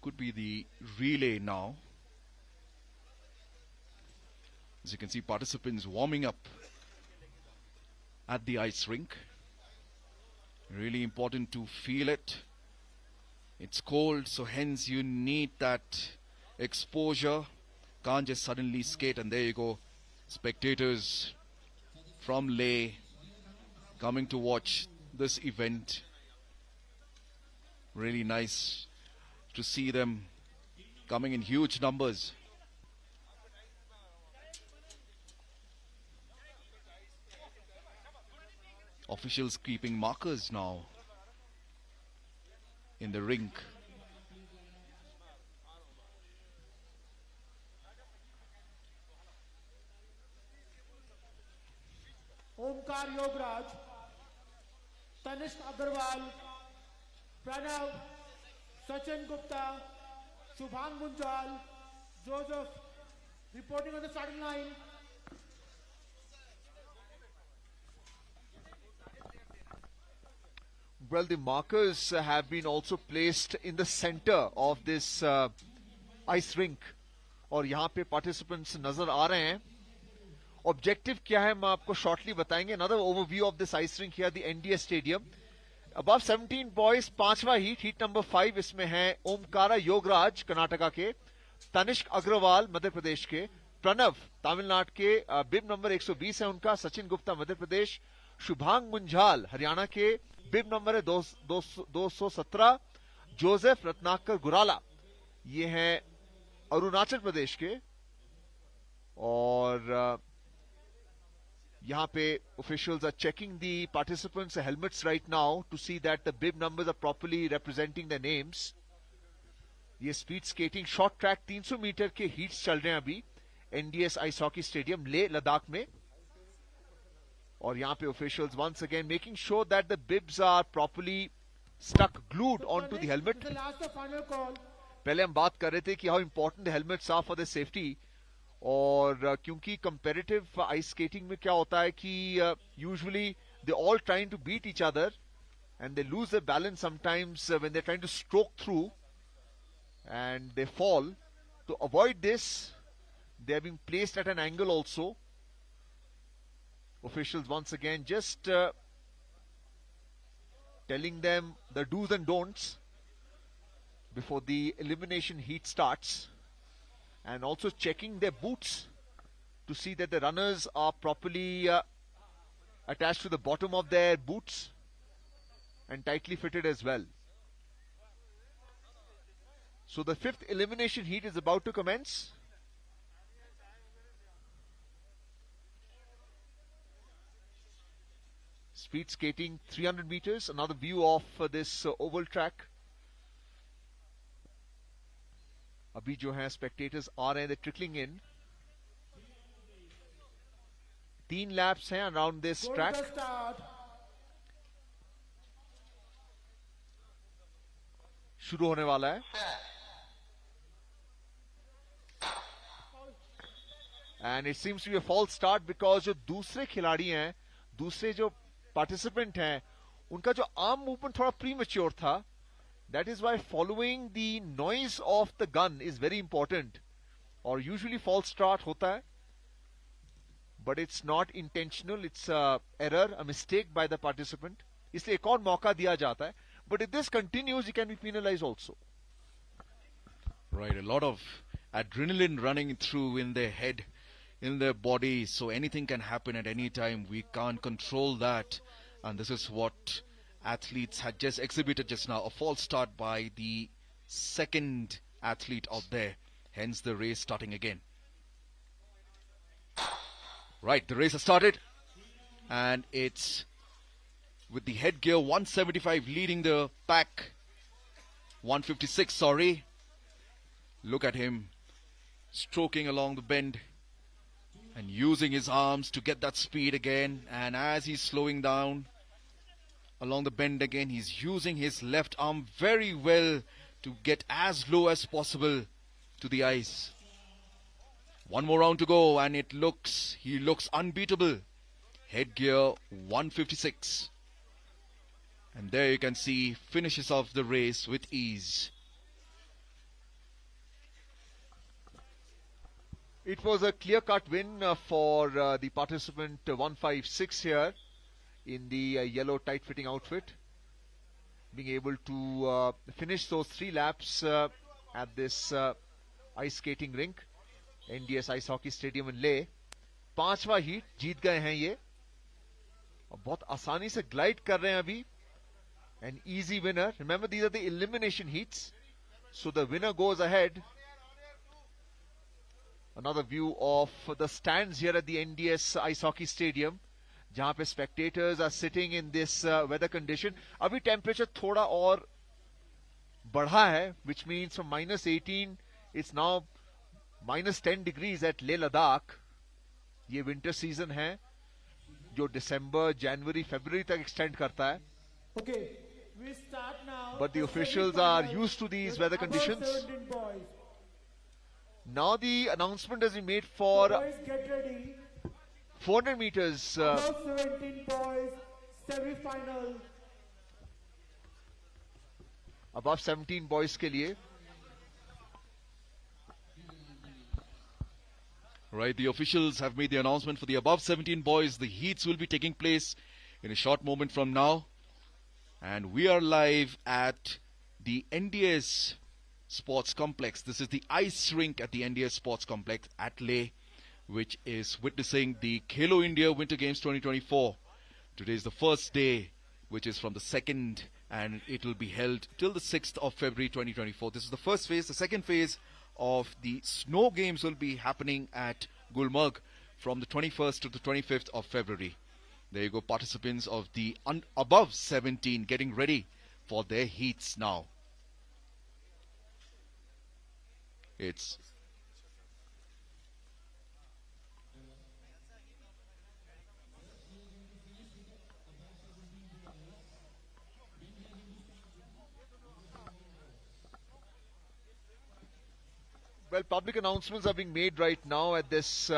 Could be the relay now. As you can see, participants warming up at the ice rink. Really important to feel it. It's cold, so hence you need that exposure. Can't just suddenly skate, and there you go. Spectators from Leh coming to watch this event. Really nice to see them coming in huge numbers. Officials keeping markers now in the rink.
Omkar Yograj, Tanishq Agarwal, Pranav, Sachin Gupta, Shubhang Munjal, Joseph reporting on the starting line.
Well, the markers have been also placed in the center of this ice rink. और यहाँ पे participants नजर आ रहे हैं. Objective क्या है हम आपको shortly बताएंगे. Another overview of this ice rink here, the NDS Stadium. Above 17 boys, पांचवा heat number 5. इसमें है ओमकारा योगराज कर्नाटका के, तनिष्क अग्रवाल मध्य प्रदेश के, प्रणव तमिलनाडु के, बिब नंबर 120 है उनका, सचिन गुप्ता मध्य प्रदेश, शुभांग मुंजाल हरियाणा के, बिब नंबर है 217, जोसेफ रत्नाकर गुराला ये हैं अरुणाचल प्रदेश के. और यहाँ पे officials are checking the participants' helmets right now to see that the bib numbers are properly representing their names. ये speed skating short track 300 metre के हीट्स चल रहे हैं अभी NDS ice hockey stadium Leh Ladakh में. और यहाँ पे officials once again making sure that the bibs are properly stuck glued onto the helmet. पहले हम बात कर रहे थे कि how important the helmets are for the safety. और क्योंकि कंपैरेटिव आइस स्केटिंग में क्या होता है कि usually they all trying to beat each other and they lose the balance sometimes when they trying to stroke through and they fall. To avoid this, they are being placed at an angle also. Officials once again just telling them the do's and don'ts before the elimination heat starts, and also checking their boots to see that the runners are properly attached to the bottom of their boots and tightly fitted as well. So the 5th elimination heat is about to commence. Speed skating 300 meters, another view of this oval track. अभी जो है spectators आ रहे हैं, they're trickling in. 3 laps हैं around this track. शुरू होने वाला है. And it seems to be a false start because जो दूसरे खिलाड़ी हैं, दूसरे जो participant हैं, उनका जो arm movement थोड़ा premature था. That is why following the noise of the gun is very important. और usually false start होता है, but it's not intentional. It's a error, a mistake by the participant. इसलिए एक और मौका दिया जाता है. But if this continues, he can be penalized also.
Right, a lot of adrenaline running through in their head, in their body, so anything can happen at any time. We can't control that, and this is what athletes had just exhibited just now. A false start by the second athlete out there, hence the race starting again. Right, the race has started, and it's with the headgear 175 leading the pack. 156, sorry. Look at him stroking along the bend and using his arms to get that speed again. And as he's slowing down along the bend again, he's using his left arm very well to get as low as possible to the ice. One more round to go, and he looks unbeatable. Headgear 156. And there you can see finishes off the race with ease.
It was a clear-cut win for the participant 156 here in the yellow tight-fitting outfit. Being able to finish those 3 laps at this ice skating rink, NDS Ice Hockey Stadium in Leh. 5वां heat जीत गए हैं ये और बहुत आसानी से glide कर रहे हैं अभी. An easy winner. Remember, these are the elimination heats, so the winner goes ahead. Another view of the stands here at the NDS Ice Hockey Stadium, जहां पे spectators are sitting in this weather condition. अभी temperature थोड़ा और बढ़ा है, which means from -18 it's now -10 degrees at Leh Ladakh. ये winter season है जो December, January, February तक extend करता है.
Okay, we start now.
But the officials are used to these weather conditions. Now the announcement has been made for
Boys, get ready.
400 meters.
Above 17 boys, semi-final.
Above 17 boys के लिए.
Right, the officials have made the announcement for the above 17 boys. The heats will be taking place in a short moment from now. And we are live at the NDS Sports Complex. This is the ice rink at the NDS Sports Complex at Leh, which is witnessing the Khelo India Winter Games 2024. Today is the first day, which is from the 2nd, and it will be held till the 6th of February 2024. This is the first phase. The second phase of the snow games will be happening at Gulmarg from the 21st to the 25th of February. There you go, participants of the above 17 getting ready for their heats now. It's
Well, public announcements are being made right now at this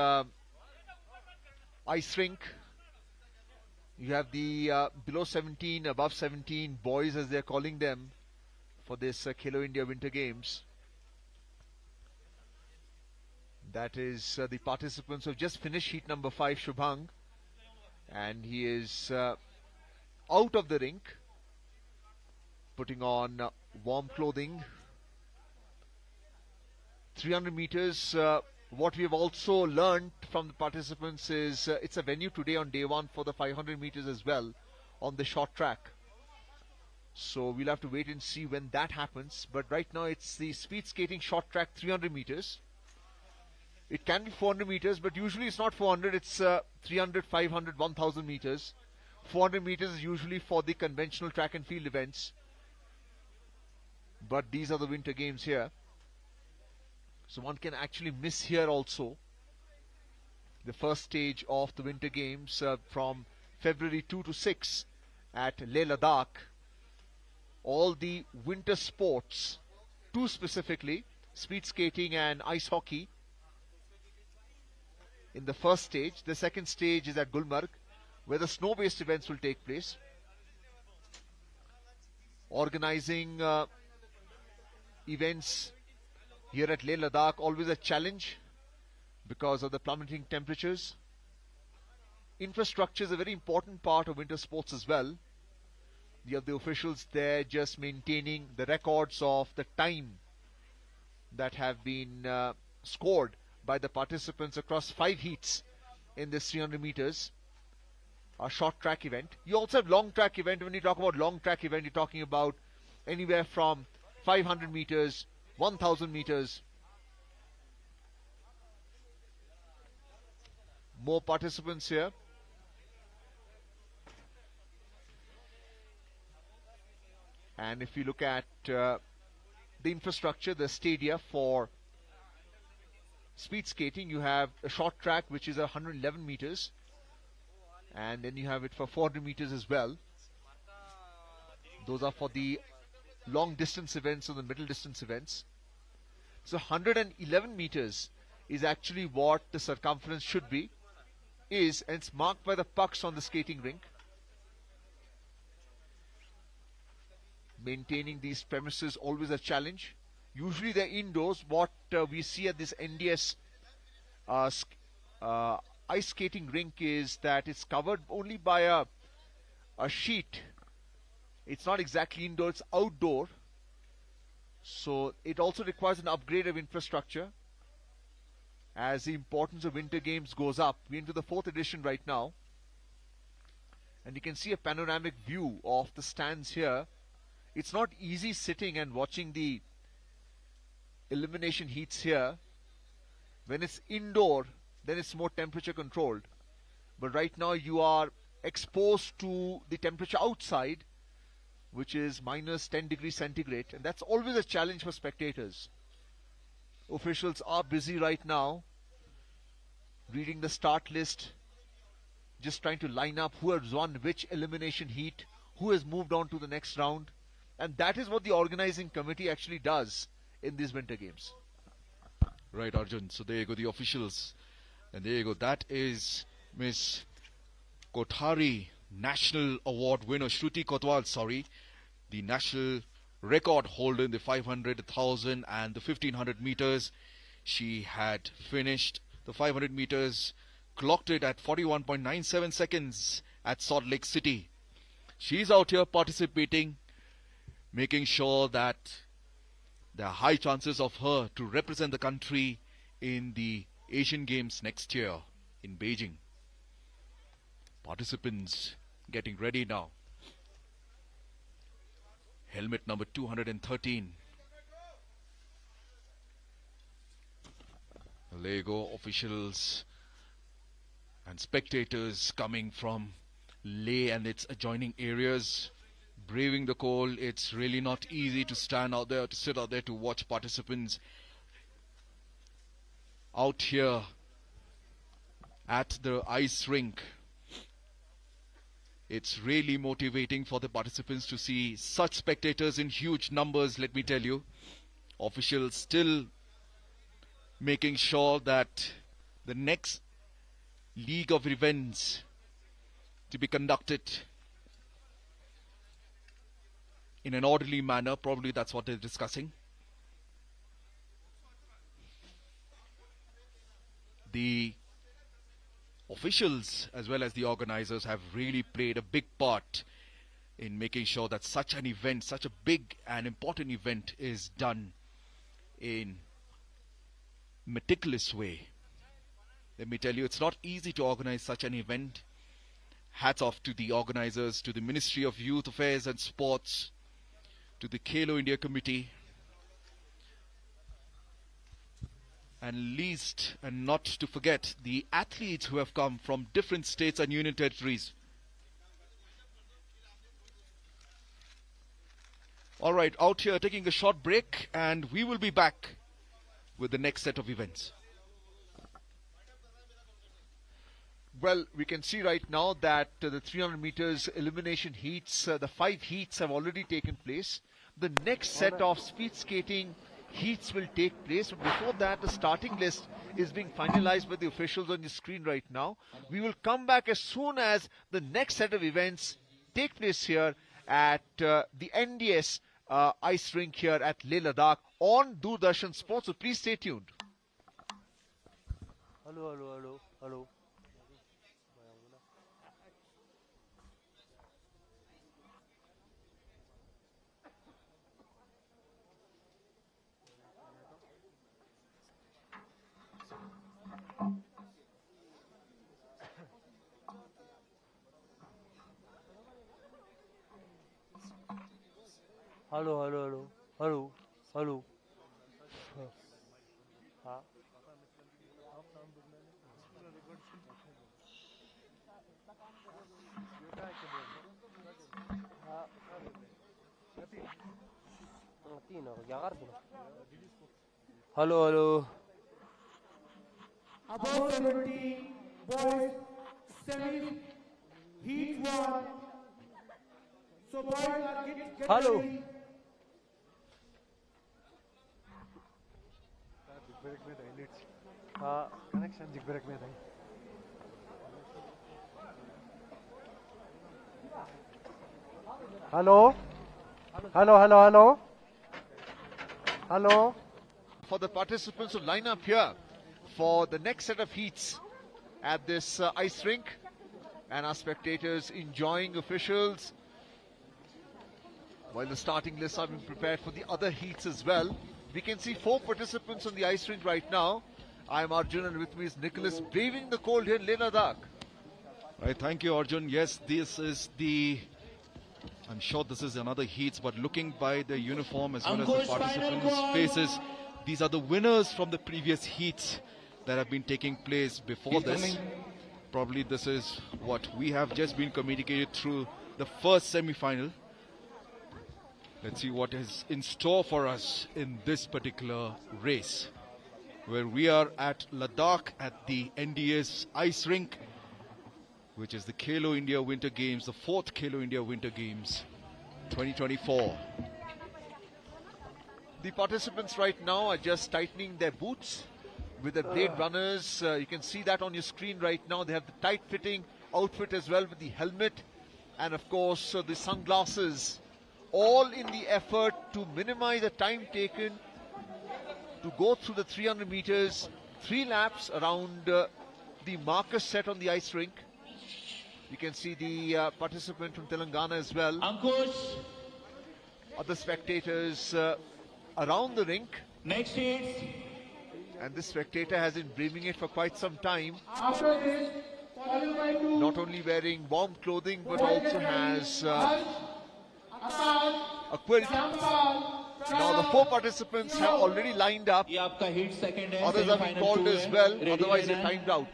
ice rink. You have the below 17, above 17 boys, as they're calling them, for this Khelo India Winter Games. That is the participants who have just finished heat number 5, Shubhang. And he is out of the rink, putting on warm clothing. 300 meters, what we have also learned from the participants is it's a venue today on day 1 for the 500 meters as well on the short track. So we'll have to wait and see when that happens. But right now it's the speed skating short track 300 meters. It can be 400 meters, but usually it's not 400, it's 300, 500, 1000 meters. 400 meters is usually for the conventional track and field events. But these are the winter games here. So one can actually miss here also the first stage of the winter games from February 2 to 6 at Leh Ladakh. All the winter sports, 2 specifically, speed skating and ice hockey in the first stage. The second stage is at Gulmarg, where the snow-based events will take place. Organizing events here at Leh Ladakh, always a challenge because of the plummeting temperatures. Infrastructure is a very important part of winter sports as well. You have the officials there just maintaining the records of the time that have been scored by the participants across 5 heats in this 300 meters, a short track event. You also have long track event. When you talk about long track event, you're talking about anywhere from 500 meters, 1000 meters. More participants here. And if you look at the infrastructure, the stadia for speed skating, you have a short track which is 111 meters, and then you have it for 400 meters as well. Those are for the long distance events or the middle distance events. So 111 meters is actually what the circumference should be, and it's marked by the pucks on the skating rink. Maintaining these premises always a challenge. Usually they're indoors. What we see at this NDS ice skating rink is that it's covered only by a sheet. It's not exactly indoor, it's outdoor. So it also requires an upgrade of infrastructure as the importance of winter games goes up. We're into the 4th edition right now. And you can see a panoramic view of the stands here. It's not easy sitting and watching the elimination heats here. When it's indoor, then it's more temperature controlled. But right now you are exposed to the temperature outside, which is minus 10 degrees centigrade. And that's always a challenge for spectators. Officials are busy right now, reading the start list, just trying to line up who has won which elimination heat, who has moved on to the next round. And that is what the organizing committee actually does in these winter games.
Right, Arjun. So there you go, the officials. And there you go. That is Miss Kothari, National Award winner, Shruti Kotwal, the national record holder in the 500, 1000 and the 1500 meters. She had finished the 500 meters, clocked it at 41.97 seconds at Salt Lake City. She's out here participating, making sure that there are high chances of her to represent the country in the Asian Games next year in Beijing. Participants getting ready now. Helmet number 213. There you go, officials and spectators coming from Leh and its adjoining areas, braving the cold. It's really not easy to stand out there, to sit out there to watch participants out here at the ice rink. It's really motivating for the participants to see such spectators in huge numbers, let me tell you. Officials still making sure that the next league of events to be conducted in an orderly manner. Probably that's what they're discussing. The officials as well as the organizers have really played a big part in making sure that such an event, such a big and important event, is done in meticulous way. Let me tell you, it's not easy to organize such an event. Hats off to the organizers, to the Ministry of Youth Affairs and Sports, to the Khelo India Committee, and least and not to forget the athletes who have come from different states and union territories. Alright, out here taking a short break, and we will be back with the next set of events.
Well, we can see right now that the 300 meters elimination heats, the 5 heats have already taken place. The next set of speed skating heats will take place. But before that, the starting list is being finalized by the officials on your screen right now. We will come back as soon as the next set of events take place here at the NDS ice rink here at Leh Ladakh on Doordarshan Sports. So please stay tuned.
Hello. Hello hello hello hello hello हाँ तीन हो गया कर देना hello hello
Above 17 boys semi heat 1. So boys are get
Hello.
ready.
हाँ
connection zig break में था hello hello hello hello hello
For the participants to line up here for the next set of heats at this ice rink, and our spectators enjoying officials while the starting lists are being prepared for the other heats as well. We can see 4 participants on the ice rink right now. I'm Arjun and with me is Nicholas, braving the cold here in Leh Ladakh.
Right, thank you, Arjun. Yes, this is the... I'm sure this is another heats, but looking by the uniform as well as the participants' faces, these are the winners from the previous heats that have been taking place before this. Probably this is what we have just been communicated through the first semi-final. Let's see what is in store for us in this particular race, where we are at Ladakh at the NDS ice rink, which is the Khelo India Winter Games, the 4th Khelo India Winter Games 2024.
The participants right now are just tightening their boots with the blade runners. You can see that on your screen right now. They have the tight fitting outfit as well with the helmet and of course the sunglasses, all in the effort to minimize the time taken to go through the 300 meters, 3 laps around the marker set on the ice rink. You can see the participant from Telangana as well.
Ankush,
Other spectators around the rink,
next is
and this spectator has been braving it for quite some time,
After this, followed by 2.
not only wearing warm clothing but also has a quilt. Now the 4 participants have already lined up.
ये आपका hit second है,
Others have been
semi-final
called
2
as
है.
well,
Ready
otherwise they're
रहना है.
timed out.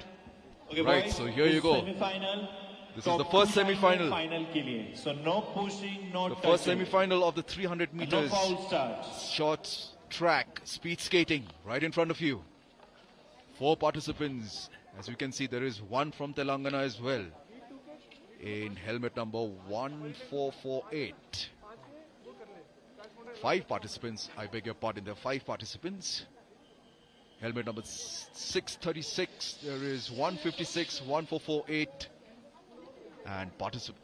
Okay,
Right,
boys,
so here you
this
go.
Semi-final.
This is the
Top
first
two
semi-final.
Final के लिए. So no pushing, no
The
touching.
first semi-final of the 300
No
meters
foul starts.
short track speed skating right in front of you. 4 participants. As you can see, there is one from Telangana as well in helmet number 1448. 5 participants, I beg your pardon, there are 5 participants. Helmet number 636, there is 156, 1448.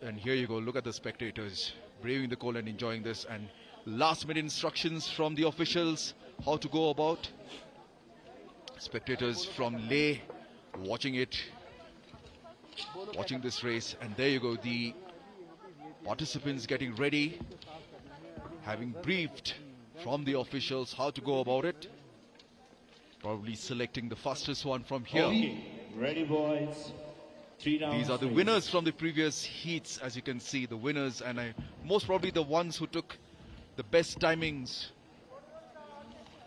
And here you go, look at the spectators braving the cold and enjoying this, and last minute instructions from the officials how to go about. Spectators from Leh watching it, watching this race, and there you go, the participants getting ready, having briefed from the officials how to go about it, probably selecting the fastest one from here.
Okay, ready boys. 3 rounds.
These are the
race.
winners from the previous heats, as you can see, the winners, and most probably the ones who took the best timings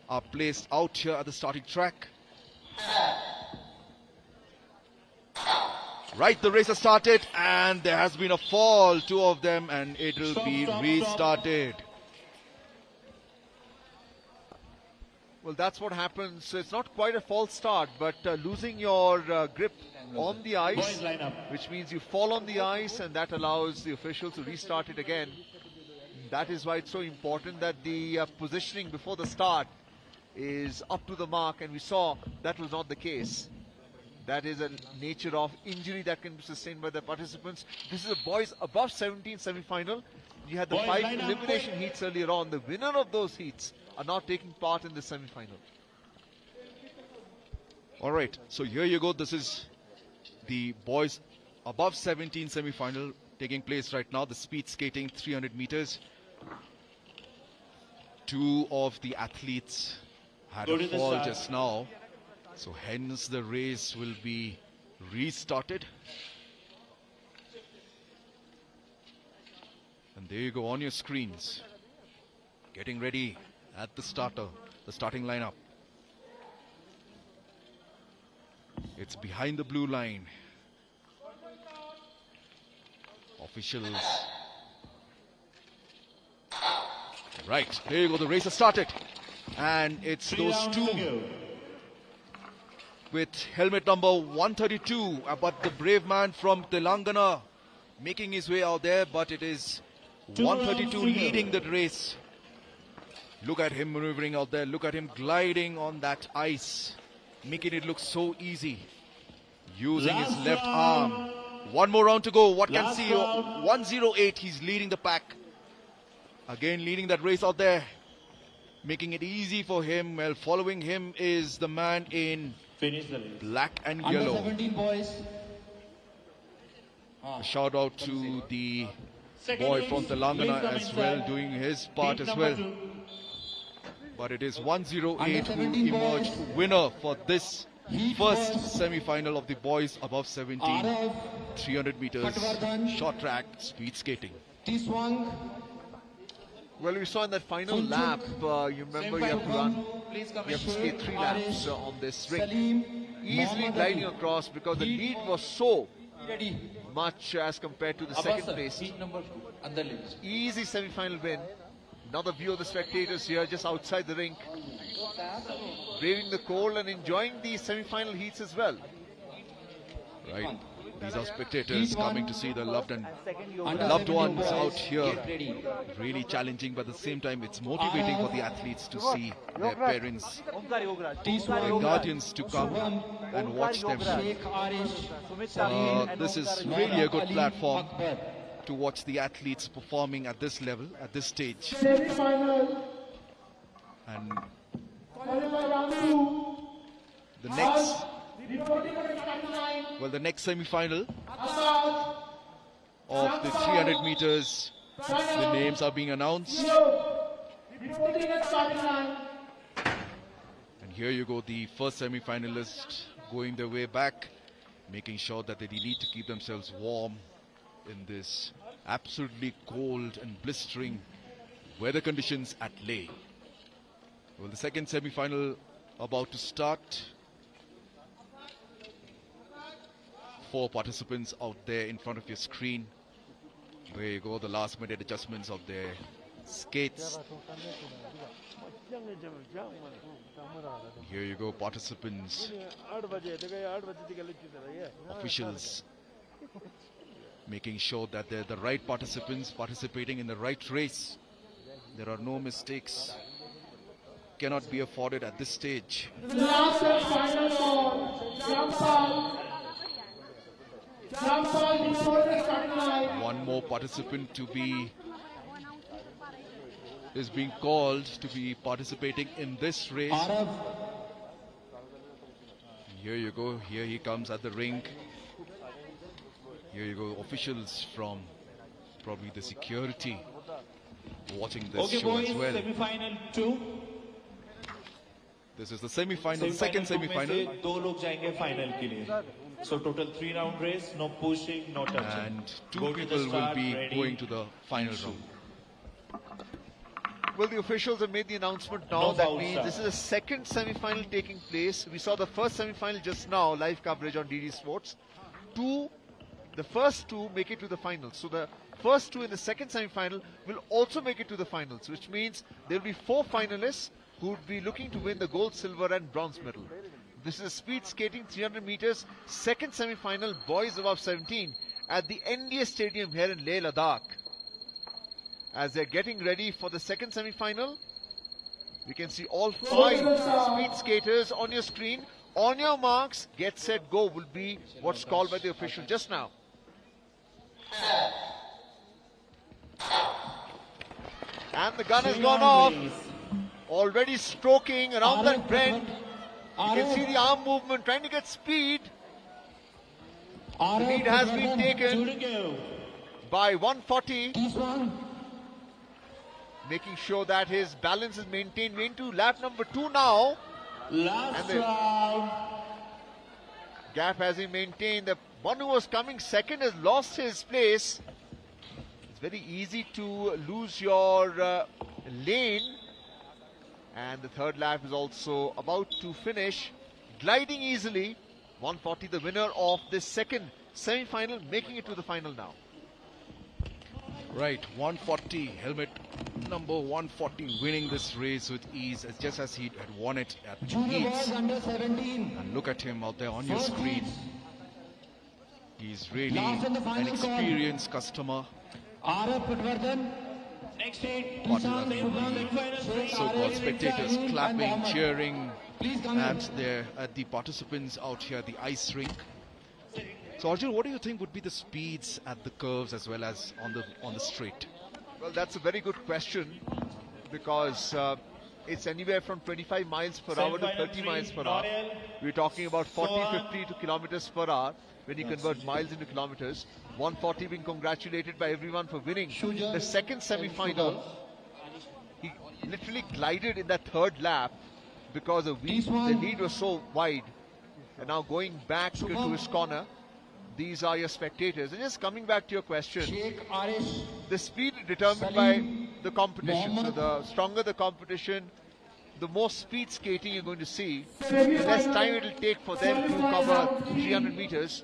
are placed out here at the starting track. Right, the race has started and there has been a fall, 2 of them, and it will be restarted.
Well, that's what happens. It's not quite a false start, but losing your grip on the ice,
Boys line up.
which means you fall on the ice, and that allows the officials to restart it again. That is why it's so important that the positioning before the start is up to the mark, and we saw that was not the case. That is a nature of injury that can be sustained by the participants. This is a boys above 17 semi-final. You had the
Boys,
5
line up,
elimination
quick.
heats earlier on. The winner of those heats are now taking part in the semi-final.
All right, so here you go. This is the boys above 17 semi-final taking place right now. The speed skating 300 meters. 2 of the athletes had
Go
a
to the
fall
start.
just now. So hence the race will be restarted. And there you go on your screens. getting ready at the starting lineup. It's behind the blue line. Officials. Right, there you go, the race has started. And it's
3
those
rounds
two
to go.
with helmet number 132. But the brave man from Telangana making his way out there, but it is
2
132
rounds to go.
leading that race. Look at him maneuvering out there. Look at him gliding on that ice, making it look so easy. Using his
Last
left
round.
arm. One more round to go. What can
Last
see?
round.
108. He's leading the pack. Again, leading that race out there, making it easy for him. Well, following him is the man in
Finish the race.
black and
Under
yellow.
17 boys.
A shout out to the
Second
boy
race,
from Telangana
please come
as well,
inside.
doing his part
Heat
as
number
well.
2.
But it is 108
Under
who
17
emerged
boys.
winner for this
Heat
first
boys.
semi-final of the boys above 17.
Arav
300 meters,
Patwardhan.
short track, speed skating.
Tiswang.
Well, we saw in that final
Sunchuk.
lap, you remember you have to run, you have to skate 3 laps on this rink.
Salim.
Easily
Mohammad
gliding
Ali.
across because the
Heat
lead
boys.
was so
Ready.
much as compared to the
Abbas
second
sir,
place.
heat number 2. Under limits.
Easy semi-final win. Another view of the spectators here just outside the rink, braving the cold and enjoying the semi-final heats as well.
Right. These are spectators
Heat one.
coming to see the loved and
Under
loved
17
ones
boys.
out here.
Get ready.
Really challenging, but at the same time, it's motivating for the athletes to see their parents
Tiswang.
and guardians to come
Shubham.
and watch them.
Sheikh Arish.
This is really a good
Ali
platform
Akbar.
to watch the athletes performing at this level, at this stage.
Semi-final,
And
followed by round 2.
the next,
Reporting at the starting line,
well, the next semi-final
Assad,
of the 300 meters, the names are being announced.
reporting at starting line.
And here you go, the first semi-finalist going their way back, making sure that they need to keep themselves warm in this absolutely cold and blistering weather conditions at Leh. Well, the second semi-final about to start. 4 participants out there in front of your screen. There you go, the last minute adjustments of their skates. Here you go, participants, officials making sure that they're the right participants participating in the right race. There are no mistakes, cannot be afforded at this stage.
The last and final for Jampal. Jampal reported at starting line.
One more participant to be is being called to be participating in this race.
Arav.
Here you go, here he comes at the rink. Here you go, officials from probably the security watching this
Okay,
show
boys,
as well.
semi-final 2.
This is the semi-final, second semi-final.
में से 2 लोग जाएंगे final के लिए. So total 3 round race, no pushing, no touching.
And 2
Go to the
people will
start,
be
ready,
going to the final
shoot.
round.
Well, the officials have made the announcement now.
No
That
foul
means
start.
this is the second semi-final taking place. We saw the first semi-final just now, live coverage on DD Sports. The first 2 make it to the finals. So the first 2 in the second semi-final will also make it to the finals, which means there will be 4 finalists who would be looking to win the gold, silver and bronze medal. This is speed skating 300 meters, second semi-final, boys above 17 at the NDA Stadium here in Leh, Ladakh. As they're getting ready for the second semi-final, we can see all 5 speed skaters on your screen. On your marks, get set, go will be what's called by the official just now. And the gun has gone off, already stroking around that bend. You can see the arm movement, trying to get speed. The lead has been
2
taken
to go.
by 140,
Tiswang.
making sure that his balance is maintained. We're into lap number 2 now.
Last
And the-
round.
Gap has been maintained. The one who was coming second has lost his place. It's very easy to lose your lane. And the third lap is also about to finish, gliding easily. 140, the winner of this second semi-final, making it to the final now.
Right, 140, helmet number 140, winning this race with ease, just as he had won it at Heats.
under 17.
And look at him out there on your
Fourth
screen. He's really
Last in the
an
final call.
experienced customer.
R.F. Putwardhan.
Next eight.
What
Nishan
will
Putwardhan.
So-called spectators clapping,
and
cheering,
Please come
and
in.
they're at the participants out here at the ice rink. So Arjun, what do you think would be the speeds at the curves as well as on the straight?
Well, that's a very good question, because it's anywhere from 25 miles per hour to
Semi-final
30
three,
miles per hour.
L'Oreal.
We're talking about 40,
Sohan.
50 to kilometers per hour when you convert miles into kilometers. 140 being congratulated by everyone for winning
Shuja
the second semi-final. He literally glided in that third lap because the lead was so wide. And now going back to his corner. These are your spectators. And just coming back to your question,
Sheikh Arish.
the speed determined by the competition. So the stronger the competition, the more speed skating you're going to see, the less time it will take for them to cover 300 meters.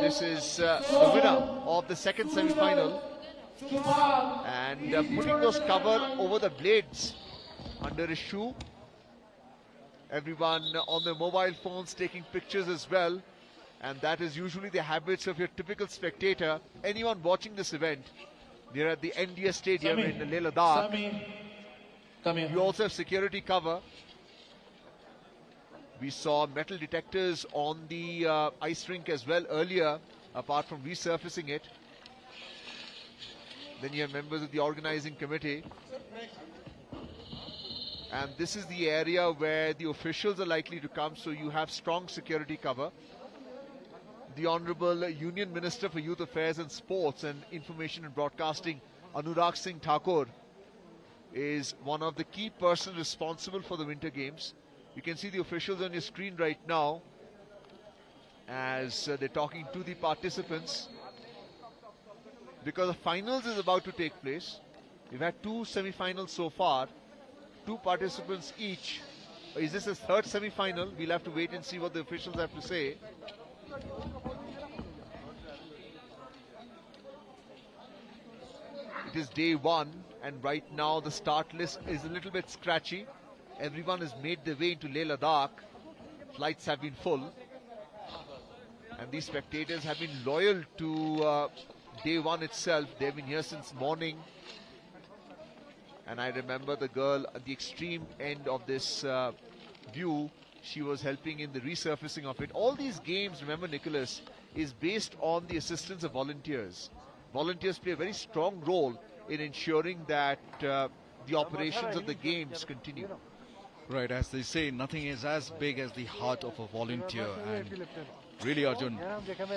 This is the winner of the second semi-final, and putting those cover over the blades under his shoe. Everyone on their mobile phones taking pictures as well, and that is usually the habits of your typical spectator. Anyone watching this event, they're at the NDS Stadium
Sami.
in Leh Ladakh.
Sami, come here.
You also have security cover. We saw metal detectors on the ice rink as well earlier, apart from resurfacing it. Then you have members of the organizing committee. And this is the area where the officials are likely to come, so you have strong security cover. The Honorable Union Minister for Youth Affairs and Sports and Information and Broadcasting, Anurag Singh Thakur, is one of the key persons responsible for the Winter Games. You can see the officials on your screen right now as they're talking to the participants, because the finals is about to take place. We've had two semi-finals so far, two participants each. Is this a third semi-final? We'll have to wait and see what the officials have to say. It is day one, and right now the start list is a little bit scratchy. Everyone has made their way into Leh Ladakh. Flights have been full, and these spectators have been loyal to day one itself. They've been here since morning. And I remember the girl at the extreme end of this view. She was helping in the resurfacing of it. All these games, remember, Nicholas, is based on the assistance of volunteers. Volunteers play a very strong role in ensuring that the operations of the games continue.
Right, as they say, nothing is as big as the heart of a volunteer. And really, Arjun,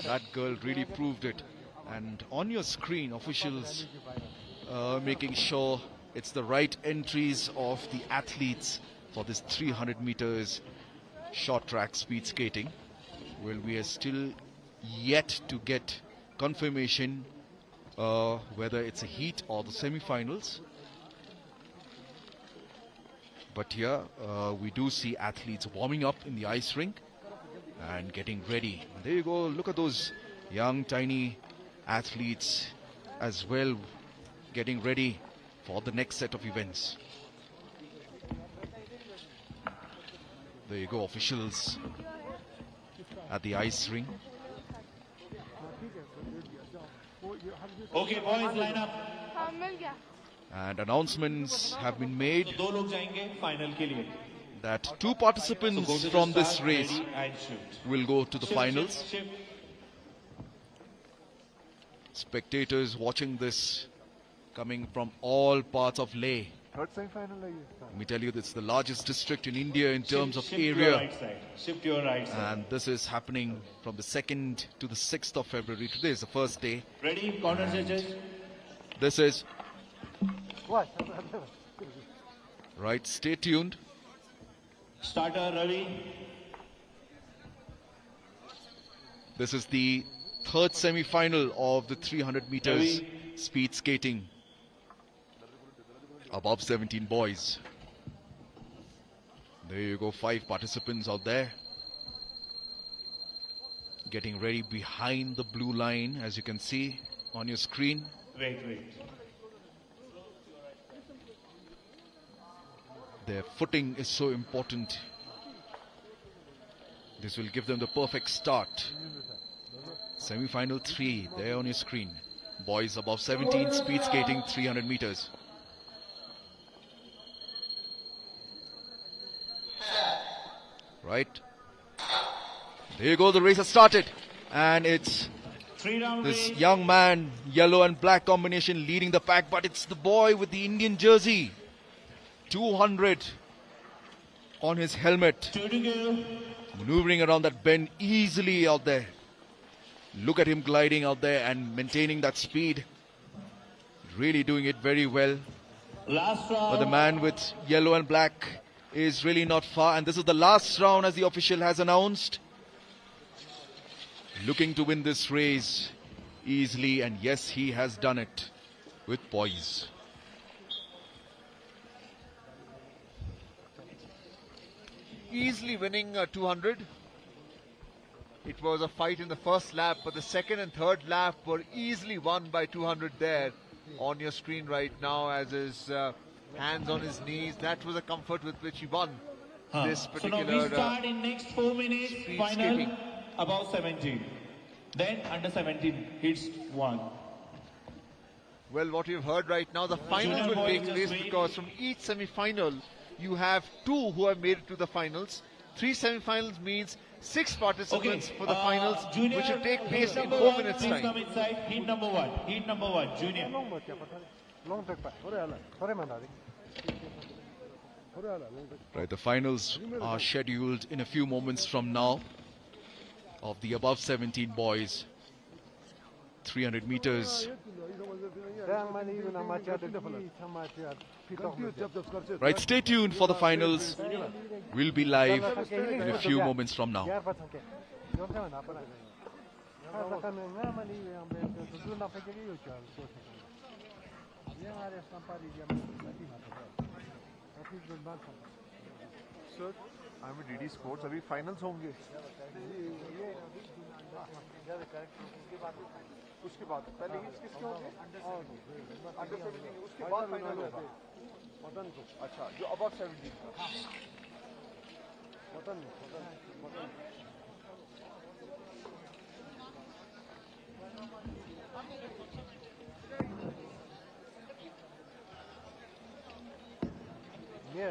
that girl really proved it. And on your screen, officials making sure it's the right entries of the athletes for this 300 meters short track speed skating. Well, we are still yet to get confirmation whether it's a heat or the semi-finals. But here we do see athletes warming up in the ice rink and getting ready. There you go, look at those young tiny athletes as well, getting ready for the next set of events. There you go, officials at the ice rink.
Okay, boys, line up.
And announcements have been made
दो लोग जाएंगे final के लिए.
that two
So
participants
go to the
from this
start,
race
ready and shift.
will go to the
Shift,
finals.
shift, shift.
Spectators watching this coming from all parts of Leh.
Third semifinal है ये.
Let me tell you, it's the largest district in India in terms of
Shift to your
area.
right side. Shift to your right side.
And this is happening from the 2nd to the 6th of February. Today is the first day.
Ready? Corner judges.
This is,
What?
right, stay tuned.
Starter, Ravi.
This is the third semi-final of the 300 meters
Ravi.
speed skating. above 17 boys. There you go, 5 participants out there. Getting ready behind the blue line, as you can see on your screen.
Wait.
Their footing is so important. This will give them the perfect start. Semi-final 3 there on your screen. Boys above 17, speed skating 300 meters. Right. There you go, the race has started. And it's
3-round
this
race.
young man, yellow and black combination, leading the pack. But it's the boy with the Indian jersey. 200 on his helmet.
2 to go.
Maneuvering around that bend easily out there. Look at him gliding out there and maintaining that speed. Really doing it very well.
Last
But
round.
the man with yellow and black is really not far. And this is the last round, as the official has announced. Looking to win this race easily. And yes, he has done it with poise.
Easily winning 200. It was a fight in the first lap, but the second and third lap were easily won by 200 there on your screen right now, as his hands on his knees. That was a comfort with which he won this
So now we
particular
start in next 4 minutes.
speed
Final
skating.
above 17. Then under 17 hits 1.
Well, what you've heard right now, the finals
Junior
will
boys,
take
just
place
wait.
because from each semi-final, you have 2 who have made it to the finals. 3 semi-finals means 6 participants for the finals,
Junior,
which will take place in
number
4
one,
minutes'
please
time.
come inside. Heat number 1. Heat number 1. Junior.
Long track back.
Right, the finals are scheduled in a few moments from now of the above 17 boys. 300 meters. Right, stay tuned for the finals. We'll be live in a few moments from now.
Sir, I'm with DD Sports. अभी finals होंगे. उसके बाद पहले ही किसके होंगे? Under 17 उसके बाद final होगा. मदन को. अच्छा, जो अबव 17 का. मदन.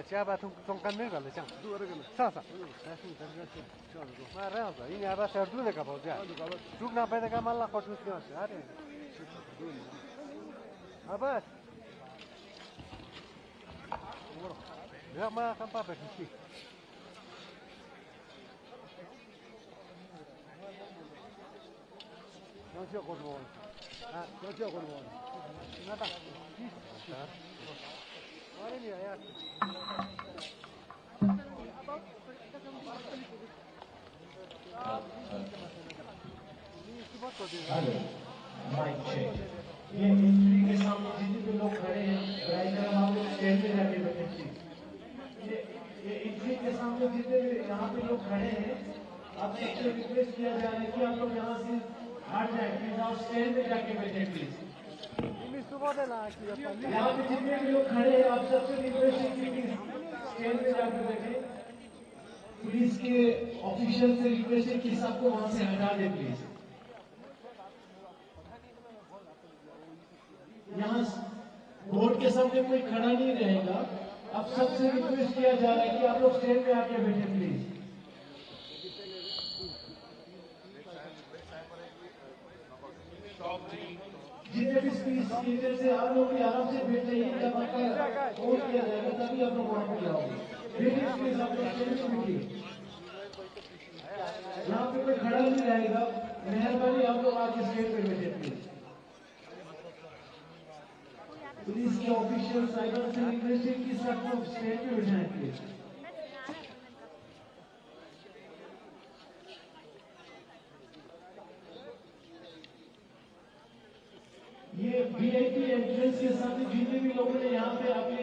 제가 같은 동간을 갈래장. 사사. 마라자. 이니 아바 서두네 가보자. 죽나 배가 말라 거주스요. 아래. 아바. 야, 마 깜빡 배치. 너저 거도. 아, 너저 거도. 나다. 아니야.
ये एंट्री के सामने जितने भी लोग खड़े हैं ड्राइवर हम लोग स्टेज पे जाके बैठे थे ये एंट्री के सामने जितने भी यहाँ पे लोग खड़े हैं आप सबसे रिक्वेस्ट किया जा रहा है कि आप लोग यहाँ से हट जाए प्लीज आप स्टेज पे जाके बैठे प्लीज यहाँ पे जितने भी लोग खड़े हैं आप सबसे रिक्वेस्ट है कि प्लीज स्टेज पे जाके बैठे पुलिस के ऑफिशियल से रिक्वेस्ट है कि सबको वहाँ से हटा दे प्लीज यहाँ बोर्ड के सामने कोई खड़ा नहीं रहेगा अब सबसे रिक्वेस्ट किया जा रहा है कि आप लोग स्टेज पे आके बैठे प्लीज जितने भी स्पीच स्पीकर से आप लोग भी आराम से बैठ जाइए जब आपका वोट किया जाएगा तभी आप लोग वहां पे आओगे प्लीज प्लीज आप लोग स्टेज पे बैठिए यहाँ पे कोई खड़ा नहीं रहेगा मेहरबानी आप लोग आके स्टेज पे बैठे प्लीज पुलिस के ऑफिशियल साइबर से रिक्वेस्ट है कि सब लोग स्टेज पे बैठाएं प्लीज ये वीआईपी एंट्रेंस के सामने जितने भी लोगों ने यहाँ पे अपने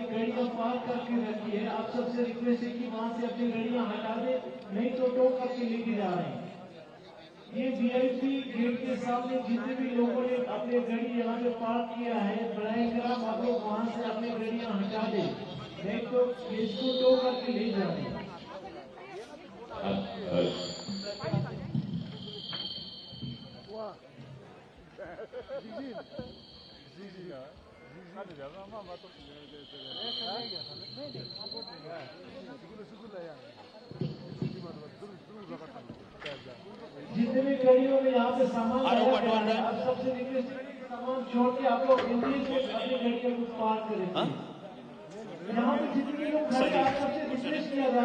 आप सबसे रिक्वेस्ट है कि वहां से अपनी गाड़ियां हटा दे, नहीं तो टो करके लेके जा रहे हैं। ये वीआईपी गेट के सामने जितने भी लोगों ने अपने गाड़ी यहाँ पे पार्क किया है, बराए करम आप लोग वहां से अपनी गाड़ियां हटा दे, नहीं तो इसको टो करके ले जा रहे हैं। जितने भी गाड़ियों में यहाँ पे सामान लाया गया है, आप सबसे रिक्वेस्ट है कि सामान छोड़ के आप लोग इंडियन से अपनी गाड़ियों को पार्क करें। यहाँ पे जितने भी लोग खड़े हैं, आप सबसे रिक्वेस्ट किया जा